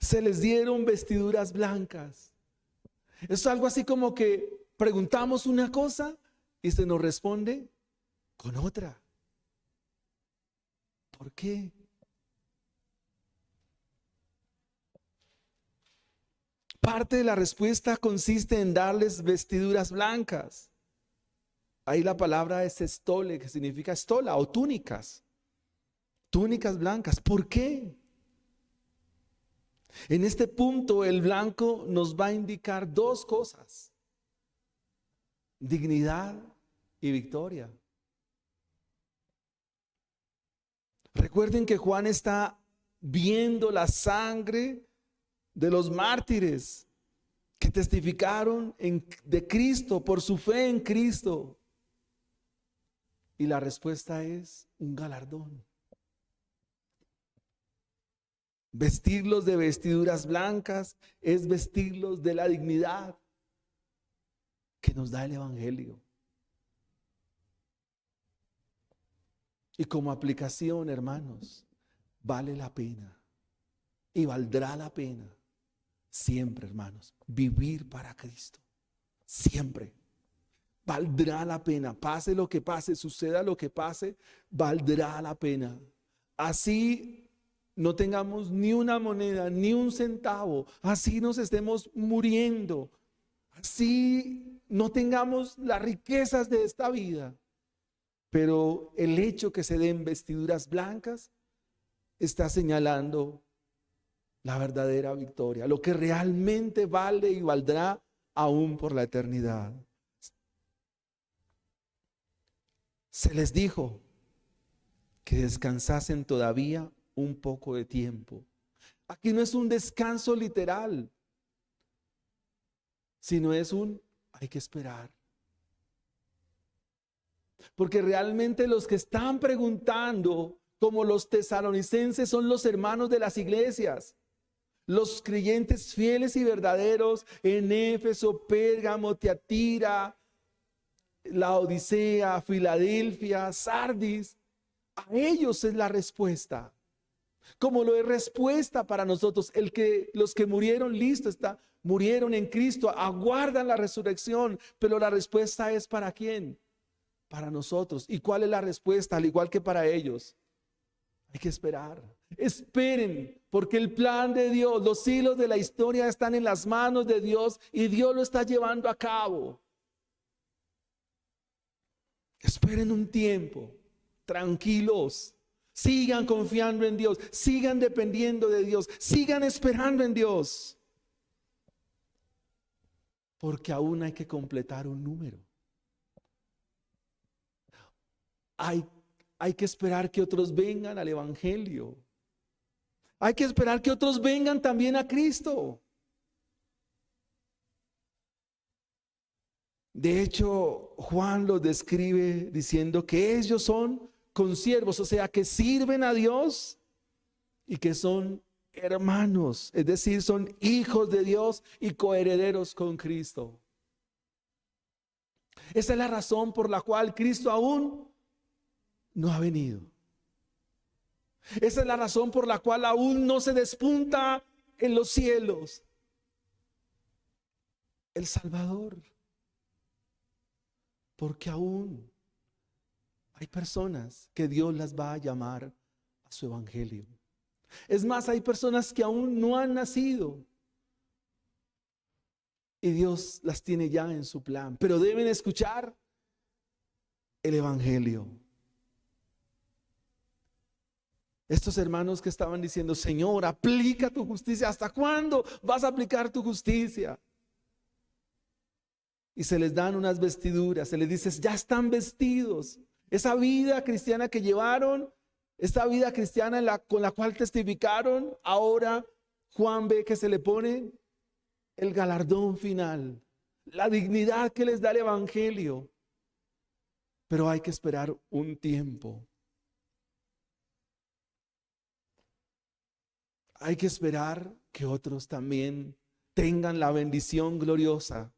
[SPEAKER 2] Se les dieron vestiduras blancas. Es algo así como que preguntamos una cosa y se nos responde con otra. ¿Por qué? Parte de la respuesta consiste en darles vestiduras blancas. Ahí la palabra es estole, que significa estola o túnicas. Túnicas blancas. ¿Por qué? En este punto el blanco nos va a indicar dos cosas: dignidad y victoria. Recuerden que Juan está viendo la sangre de los mártires que testificaron de Cristo por su fe en Cristo. Y la respuesta es un galardón. Vestirlos de vestiduras blancas es vestirlos de la dignidad que nos da el evangelio. Y como aplicación, hermanos, vale la pena y valdrá la pena siempre, hermanos, vivir para Cristo. Siempre. Valdrá la pena, pase lo que pase, suceda lo que pase, valdrá la pena. Así no tengamos ni una moneda, ni un centavo, así nos estemos muriendo, así no tengamos las riquezas de esta vida. Pero el hecho que se den vestiduras blancas está señalando la verdadera victoria, lo que realmente vale y valdrá aún por la eternidad. Se les dijo que descansasen todavía un poco de tiempo. Aquí no es un descanso literal, sino es hay que esperar. Porque realmente los que están preguntando, como los tesalonicenses, son los hermanos de las iglesias, los creyentes fieles y verdaderos en Éfeso, Pérgamo, Tiatira, Laodicea, Filadelfia, Sardis. A ellos es la respuesta. Como lo es respuesta para nosotros, los que murieron, murieron en Cristo, aguardan la resurrección, pero la respuesta es ¿para quién? Para nosotros. ¿Y cuál es la respuesta? Al igual que para ellos, hay que esperar. Esperen, porque el plan de Dios, los hilos de la historia están en las manos de Dios y Dios lo está llevando a cabo. Esperen un tiempo, tranquilos, sigan confiando en Dios, sigan dependiendo de Dios, sigan esperando en Dios, porque aún hay que completar un número. Hay que esperar que otros vengan al evangelio. Hay que esperar que otros vengan también a Cristo. De hecho, Juan los describe diciendo que ellos son consiervos, o sea, que sirven a Dios y que son hermanos, es decir, son hijos de Dios y coherederos con Cristo. Esa es la razón por la cual Cristo aún no ha venido. Esa es la razón por la cual aún no se despunta en los cielos. el Salvador. Porque aún hay personas que Dios las va a llamar a su evangelio. Es más, hay personas que aún no han nacido y Dios las tiene ya en su plan, pero deben escuchar el evangelio. Estos hermanos que estaban diciendo: Señor, aplica tu justicia. ¿Hasta cuándo vas a aplicar tu justicia? Y se les dan unas vestiduras, se les dice: ya están vestidos. Esa vida cristiana que llevaron, esta vida cristiana con la cual testificaron, ahora Juan ve que se le pone el galardón final, la dignidad que les da el evangelio. Pero hay que esperar un tiempo. Hay que esperar que otros también tengan la bendición gloriosa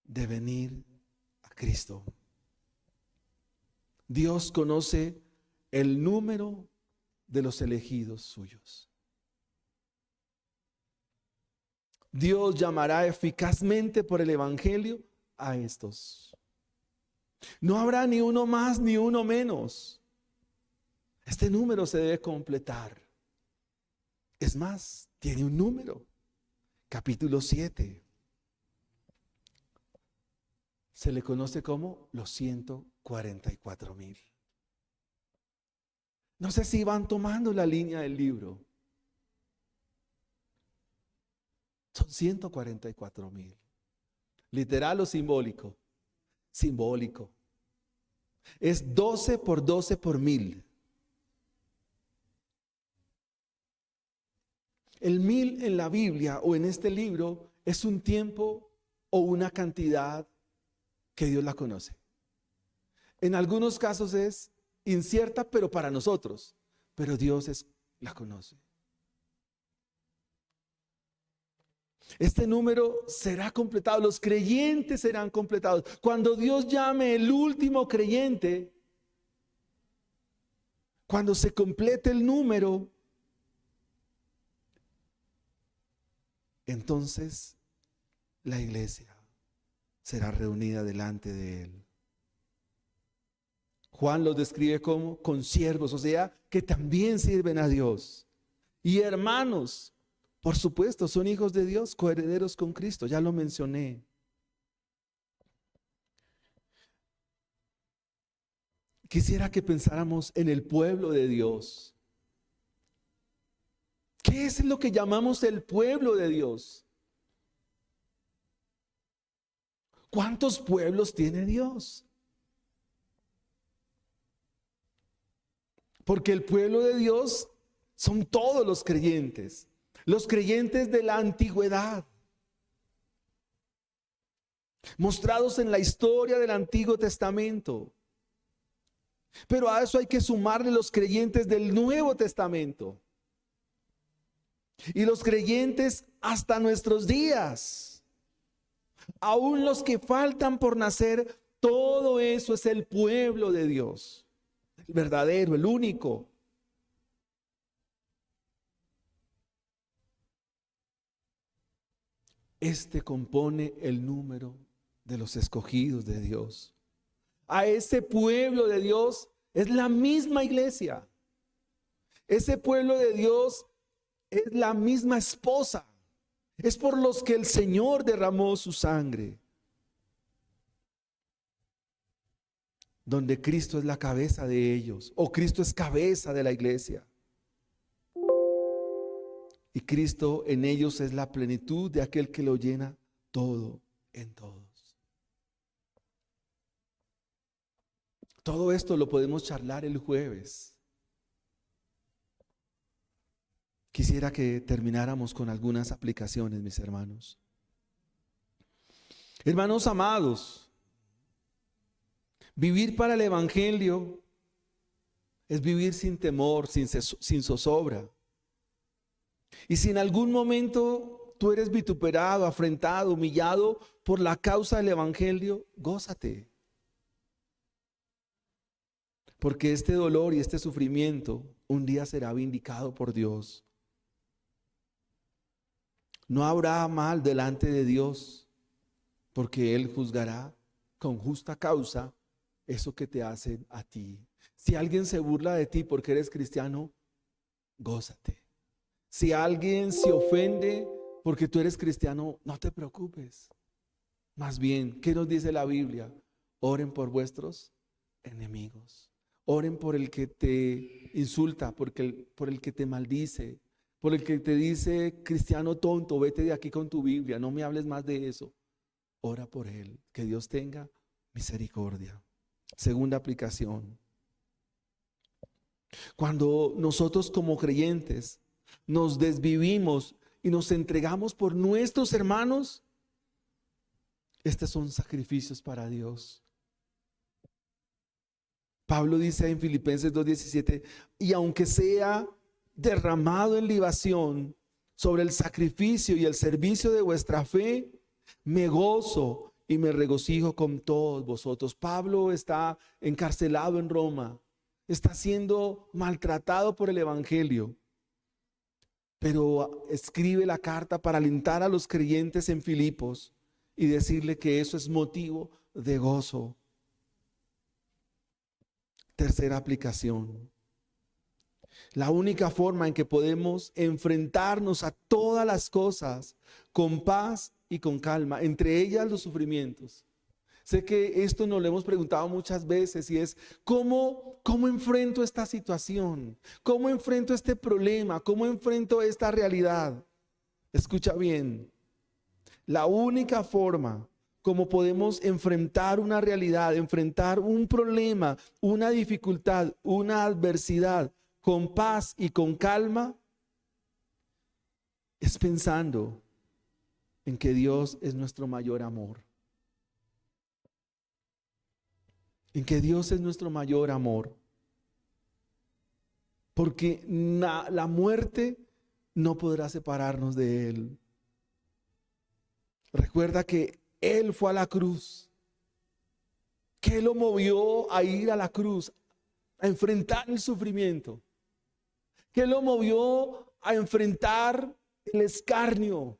[SPEAKER 2] de venir a Cristo. Dios conoce el número de los elegidos suyos. Dios llamará eficazmente por el evangelio a estos. No habrá ni uno más ni uno menos. Este número se debe completar. Es más, tiene un número. Capítulo 7. Se le conoce como los 144,000. No sé si van tomando la línea del libro. Son 144,000. ¿Literal o simbólico? Simbólico. Es 12 por 12 por 1000. El 1000 en la Biblia o en este libro es un tiempo o una cantidad que Dios la conoce. En algunos casos es incierta, pero para nosotros, pero Dios la conoce. Este número será completado, los creyentes serán completados. Cuando Dios llame el último creyente, cuando se complete el número, entonces la iglesia será reunida delante de Él. Juan los describe como consiervos, o sea, que también sirven a Dios. Y hermanos, por supuesto, son hijos de Dios, coherederos con Cristo, ya lo mencioné. Quisiera que pensáramos en el pueblo de Dios. ¿Qué es lo que llamamos el pueblo de Dios? ¿Cuántos pueblos tiene Dios? Porque el pueblo de Dios son todos los creyentes de la antigüedad, mostrados en la historia del Antiguo Testamento. Pero a eso hay que sumarle los creyentes del Nuevo Testamento. Y los creyentes hasta nuestros días, aún los que faltan por nacer, todo eso es el pueblo de Dios, el verdadero, el único. Este compone el número de los escogidos de Dios. A ese pueblo de Dios es la misma iglesia. Ese pueblo de Dios es la misma esposa. Es por los que el Señor derramó su sangre. Donde Cristo es la cabeza de ellos, o Cristo es cabeza de la iglesia. Y Cristo en ellos es la plenitud de aquel que lo llena todo en todos. Todo esto lo podemos charlar el jueves. Quisiera que termináramos con algunas aplicaciones, mis hermanos. Hermanos amados, vivir para el evangelio es vivir sin temor, sin zozobra. Y si en algún momento tú eres vituperado, afrentado, humillado por la causa del evangelio, gózate. Porque este dolor y este sufrimiento un día será vindicado por Dios. No habrá mal delante de Dios, porque Él juzgará con justa causa eso que te hacen a ti. Si alguien se burla de ti porque eres cristiano, gózate. Si alguien se ofende porque tú eres cristiano, no te preocupes. Más bien, ¿qué nos dice la Biblia? Oren por vuestros enemigos. Oren por el que te insulta, por el que te maldice, por el que te dice, cristiano tonto, vete de aquí con tu Biblia, no me hables más de eso. Ora por él, que Dios tenga misericordia. Segunda aplicación. Cuando nosotros como creyentes nos desvivimos y nos entregamos por nuestros hermanos, estos son sacrificios para Dios. Pablo dice en Filipenses 2:17, y aunque sea derramado en libación sobre el sacrificio y el servicio de vuestra fe, me gozo y me regocijo con todos vosotros. Pablo está encarcelado en Roma, está siendo maltratado por el evangelio, pero escribe la carta para alentar a los creyentes en Filipos y decirle que eso es motivo de gozo. Tercera aplicación. La única forma en que podemos enfrentarnos a todas las cosas con paz y con calma, entre ellas los sufrimientos. Sé que esto nos lo hemos preguntado muchas veces y es ¿cómo enfrento esta situación? ¿Cómo enfrento este problema? ¿Cómo enfrento esta realidad? Escucha bien, la única forma como podemos enfrentar una realidad, enfrentar un problema, una dificultad, una adversidad con paz y con calma, es pensando en que Dios es nuestro mayor amor. En que Dios es nuestro mayor amor. Porque la muerte no podrá separarnos de Él. Recuerda que Él fue a la cruz. ¿Qué lo movió a ir a la cruz? A enfrentar el sufrimiento. ¿Qué lo movió a enfrentar el escarnio?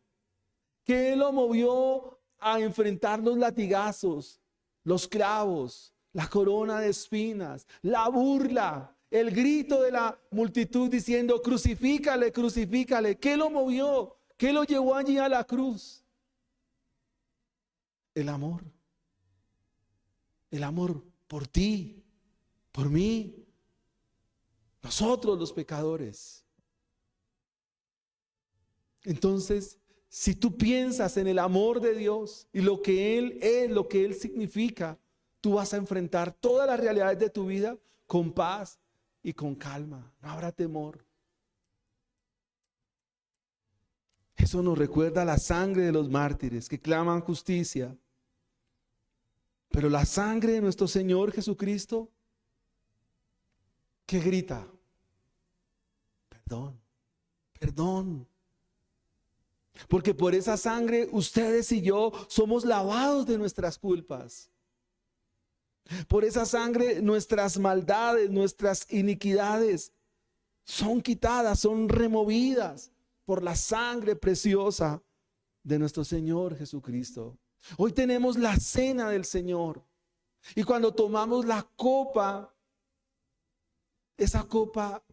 [SPEAKER 2] ¿Qué lo movió a enfrentar los latigazos, los clavos, la corona de espinas, la burla, el grito de la multitud diciendo crucifícale, crucifícale? ¿Qué lo movió? ¿Qué lo llevó allí a la cruz? El amor por ti, por mí, nosotros los pecadores. Entonces, si tú piensas en el amor de Dios y lo que Él es, lo que Él significa, tú vas a enfrentar todas las realidades de tu vida con paz y con calma. No habrá temor. Eso nos recuerda la sangre de los mártires que claman justicia. Pero la sangre de nuestro Señor Jesucristo, que grita, perdón, perdón. Porque por esa sangre ustedes y yo somos lavados de nuestras culpas. Por esa sangre nuestras maldades, nuestras iniquidades son quitadas, son removidas por la sangre preciosa de nuestro Señor Jesucristo. Hoy tenemos la cena del Señor y cuando tomamos la copa, esa copa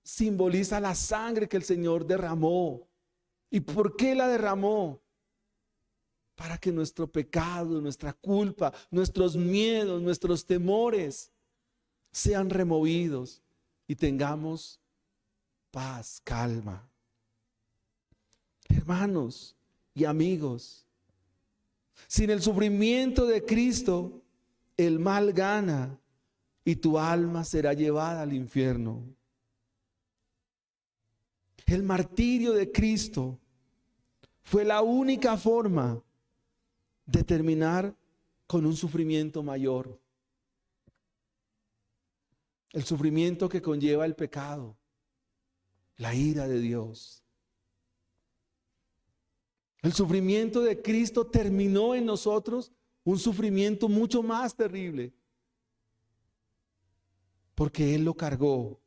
[SPEAKER 2] simboliza la sangre que el Señor derramó. ¿Y por qué la derramó? Para que nuestro pecado, nuestra culpa, nuestros miedos, nuestros temores sean removidos y tengamos paz, calma. Hermanos y amigos, sin el sufrimiento de Cristo, el mal gana y tu alma será llevada al infierno. El martirio de Cristo fue la única forma de terminar con un sufrimiento mayor. El sufrimiento que conlleva el pecado, la ira de Dios. El sufrimiento de Cristo terminó en nosotros un sufrimiento mucho más terrible, porque Él lo cargó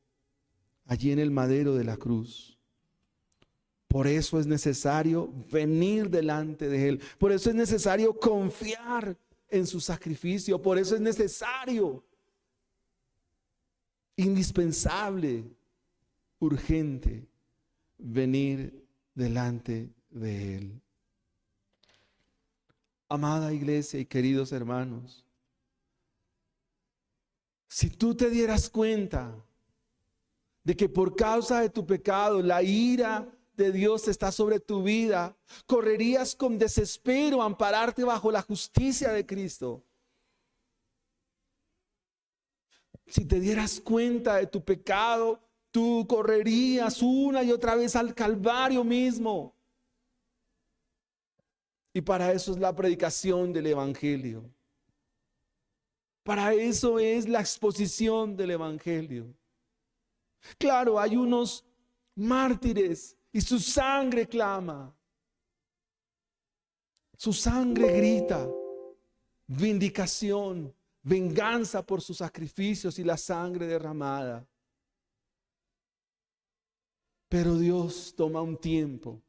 [SPEAKER 2] allí en el madero de la cruz. Por eso es necesario venir delante de Él. Por eso es necesario confiar en su sacrificio. Por eso es necesario, indispensable, urgente, venir delante de Él. Amada iglesia y queridos hermanos, si tú te dieras cuenta de que por causa de tu pecado la ira de Dios está sobre tu vida, correrías con desespero a ampararte bajo la justicia de Cristo. Si te dieras cuenta de tu pecado, tú correrías una y otra vez al Calvario mismo. Y para eso es la predicación del Evangelio. Para eso es la exposición del Evangelio. Claro, hay unos mártires y su sangre clama. Su sangre grita vindicación, venganza por sus sacrificios y la sangre derramada. Pero Dios toma un tiempo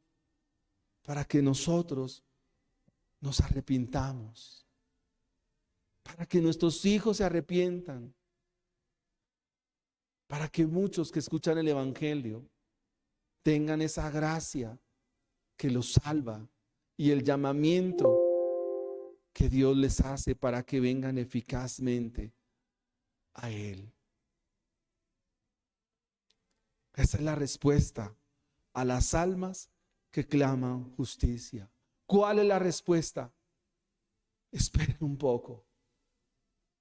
[SPEAKER 2] para que nosotros nos arrepintamos, para que nuestros hijos se arrepientan, para que muchos que escuchan el Evangelio tengan esa gracia que los salva y el llamamiento que Dios les hace para que vengan eficazmente a Él. Esa es la respuesta a las almas que claman justicia. ¿Cuál es la respuesta? Esperen un poco.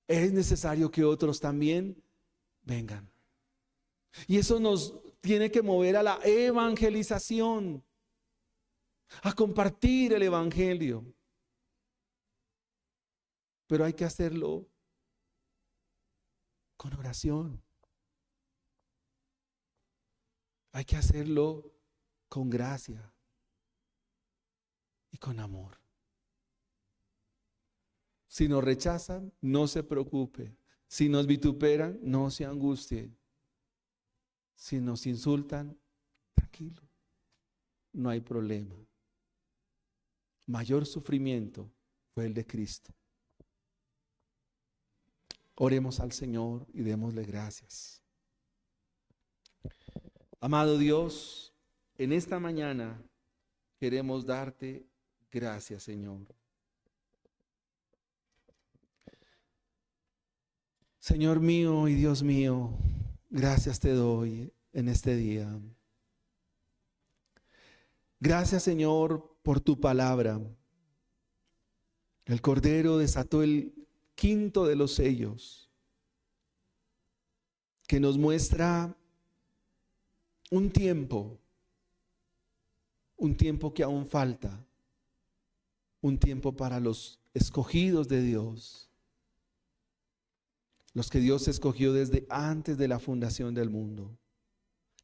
[SPEAKER 2] Es necesario que otros también vengan. Y eso nos tiene que mover a la evangelización, a compartir el Evangelio. Pero hay que hacerlo con oración. Hay que hacerlo con gracia y con amor. Si nos rechazan, no se preocupe. Si nos vituperan, no se angustie. Si nos insultan, tranquilo, no hay problema. Mayor sufrimiento fue el de Cristo. Oremos al Señor y démosle gracias. Amado Dios, en esta mañana queremos darte gracias, Señor. Señor mío y Dios mío, gracias te doy en este día. Gracias, Señor, por tu palabra. El Cordero desató el quinto de los sellos, que nos muestra un tiempo que aún falta, un tiempo para los escogidos de Dios, los que Dios escogió desde antes de la fundación del mundo.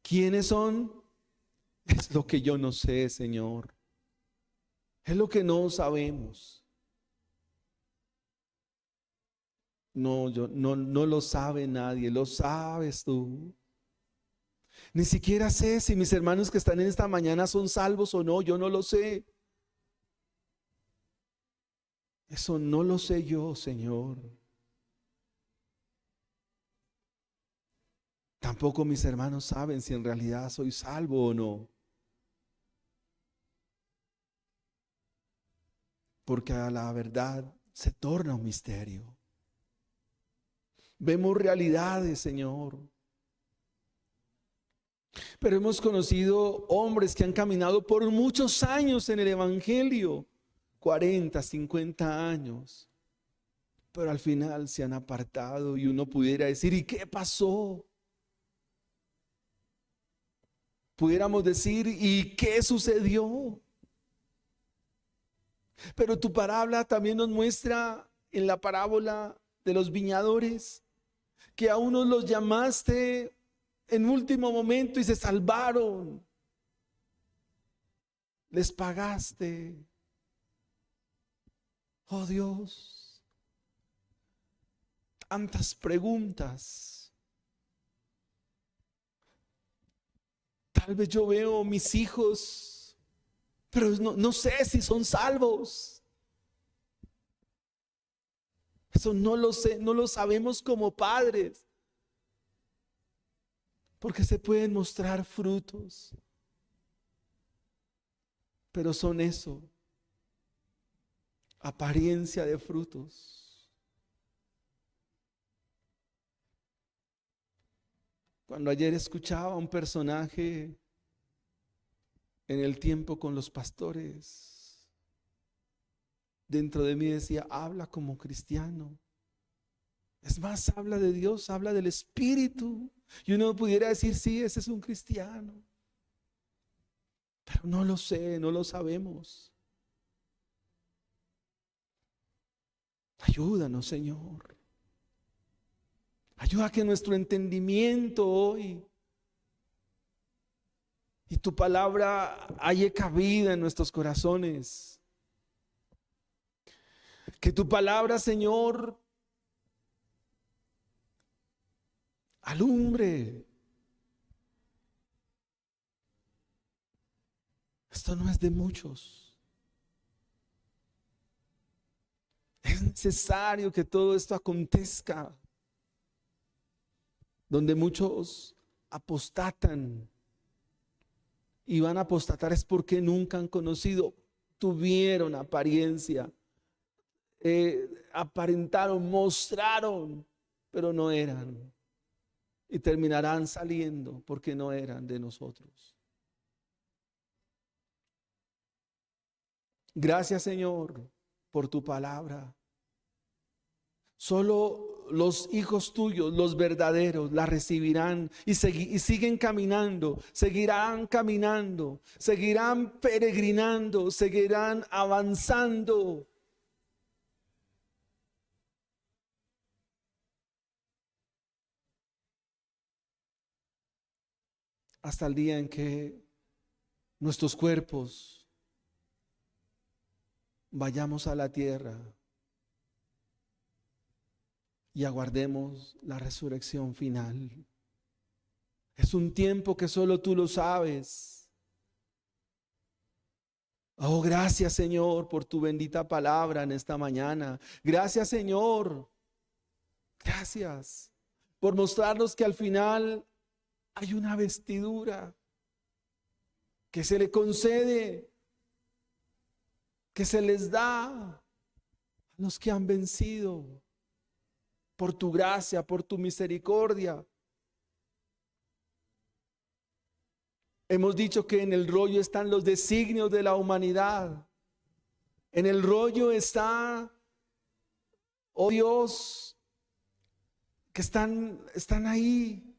[SPEAKER 2] ¿Quiénes son? Es lo que yo no sé, Señor. Es lo que no sabemos. No lo sabe nadie, lo sabes tú. Ni siquiera sé si mis hermanos que están en esta mañana son salvos o no, yo no lo sé. Eso no lo sé yo, Señor. Tampoco mis hermanos saben si en realidad soy salvo o no. Porque a la verdad se torna un misterio. Vemos realidades, Señor. Pero hemos conocido hombres que han caminado por muchos años en el Evangelio, 40, 50 años. Pero al final se han apartado y uno pudiera decir, ¿y qué pasó? Pudiéramos decir, ¿y qué sucedió? Pero tu parábola también nos muestra en la parábola de los viñadores que a unos los llamaste en último momento y se salvaron. Les pagaste. Oh Dios, tantas preguntas, Tal vez yo veo mis hijos, pero no sé si son salvos. Eso no lo sé, no lo sabemos como padres. Porque se pueden mostrar frutos. Pero son eso, apariencia de frutos. Cuando ayer escuchaba a un personaje en el tiempo con los pastores, dentro de mí decía, habla como cristiano. Es más, habla de Dios, habla del Espíritu. Y uno pudiera decir, sí, ese es un cristiano. Pero no lo sé, no lo sabemos. Ayúdanos, Señor. Ayuda a que nuestro entendimiento hoy y tu palabra haya cabida en nuestros corazones. Que tu palabra, Señor, alumbre. Esto no es de muchos. Es necesario que todo esto acontezca. Donde muchos apostatan. Y van a apostatar es porque nunca han conocido, tuvieron apariencia, aparentaron, mostraron, pero no eran. Y terminarán saliendo porque no eran de nosotros. Gracias, Señor, por tu palabra. Solo los hijos tuyos, los verdaderos, la recibirán y siguen caminando, seguirán caminando, seguirán peregrinando, seguirán avanzando. Hasta el día en que nuestros cuerpos vayamos a la tierra y aguardemos la resurrección final. Es un tiempo que solo tú lo sabes. Oh, gracias, Señor, por tu bendita palabra en esta mañana. Gracias, Señor. Gracias por mostrarnos que al final hay una vestidura que se le concede, que se les da a los que han vencido. Por tu gracia, por tu misericordia. Hemos dicho que en el rollo están los designios de la humanidad. En el rollo está, oh Dios, que están ahí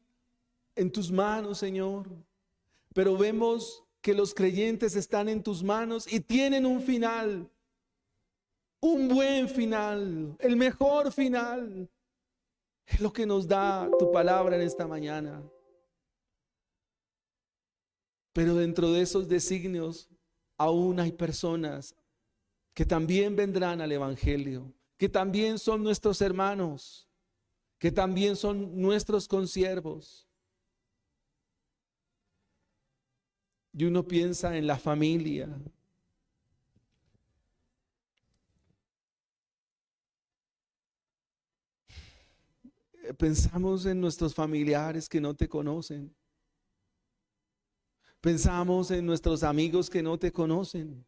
[SPEAKER 2] en tus manos, Señor. Pero vemos que los creyentes están en tus manos y tienen un final, un buen final, el mejor final. Es lo que nos da tu palabra en esta mañana. Pero dentro de esos designios aún hay personas que también vendrán al Evangelio, que también son nuestros hermanos, que también son nuestros consiervos. Y uno piensa en la familia. Pensamos en nuestros familiares que no te conocen. Pensamos en nuestros amigos que no te conocen.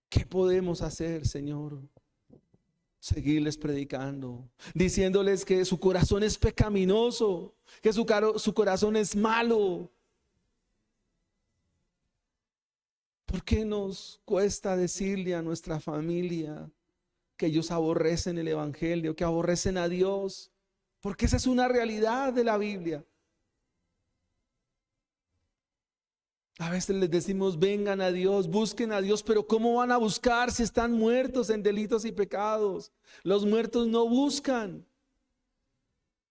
[SPEAKER 2] ¿Qué podemos hacer, Señor? Seguirles predicando, diciéndoles que su corazón es pecaminoso, que su corazón es malo. ¿Por qué nos cuesta decirle a nuestra familia que ellos aborrecen el Evangelio, que aborrecen a Dios? Porque esa es una realidad de la Biblia. A veces les decimos, vengan a Dios, busquen a Dios, pero ¿cómo van a buscar si están muertos en delitos y pecados? Los muertos no buscan.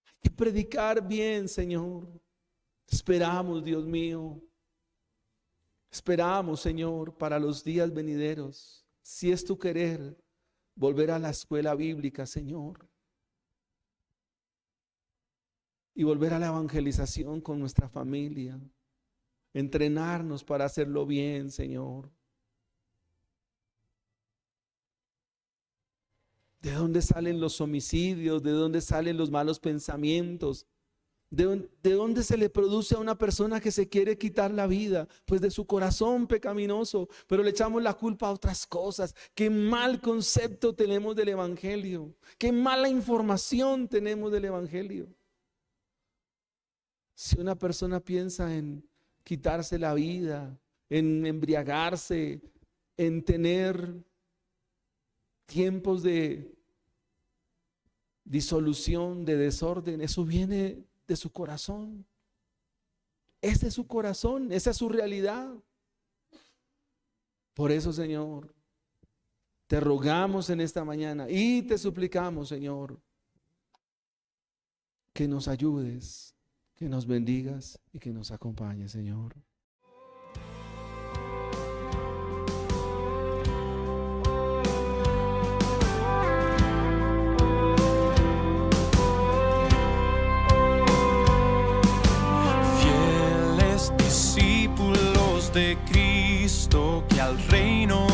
[SPEAKER 2] Hay que predicar bien, Señor. Esperamos, Dios mío. Esperamos, Señor, para los días venideros. Si es tu querer, volver a la escuela bíblica, Señor. y volver a la evangelización con nuestra familia. Entrenarnos para hacerlo bien, Señor. ¿De dónde salen los homicidios? ¿De dónde salen los malos pensamientos? ¿De dónde se le produce a una persona que se quiere quitar la vida? Pues de su corazón pecaminoso, pero le echamos la culpa a otras cosas. Qué mal concepto tenemos del evangelio, qué mala información tenemos del evangelio. Si una persona piensa en quitarse la vida, en embriagarse, en tener tiempos de disolución, de desorden, eso viene de su corazón. Ese es su corazón, esa es su realidad. Por eso, Señor, te rogamos en esta mañana y te suplicamos, Señor, que nos ayudes, que nos bendigas y que nos acompañes, Señor.
[SPEAKER 1] Fieles discípulos de Cristo, que al reino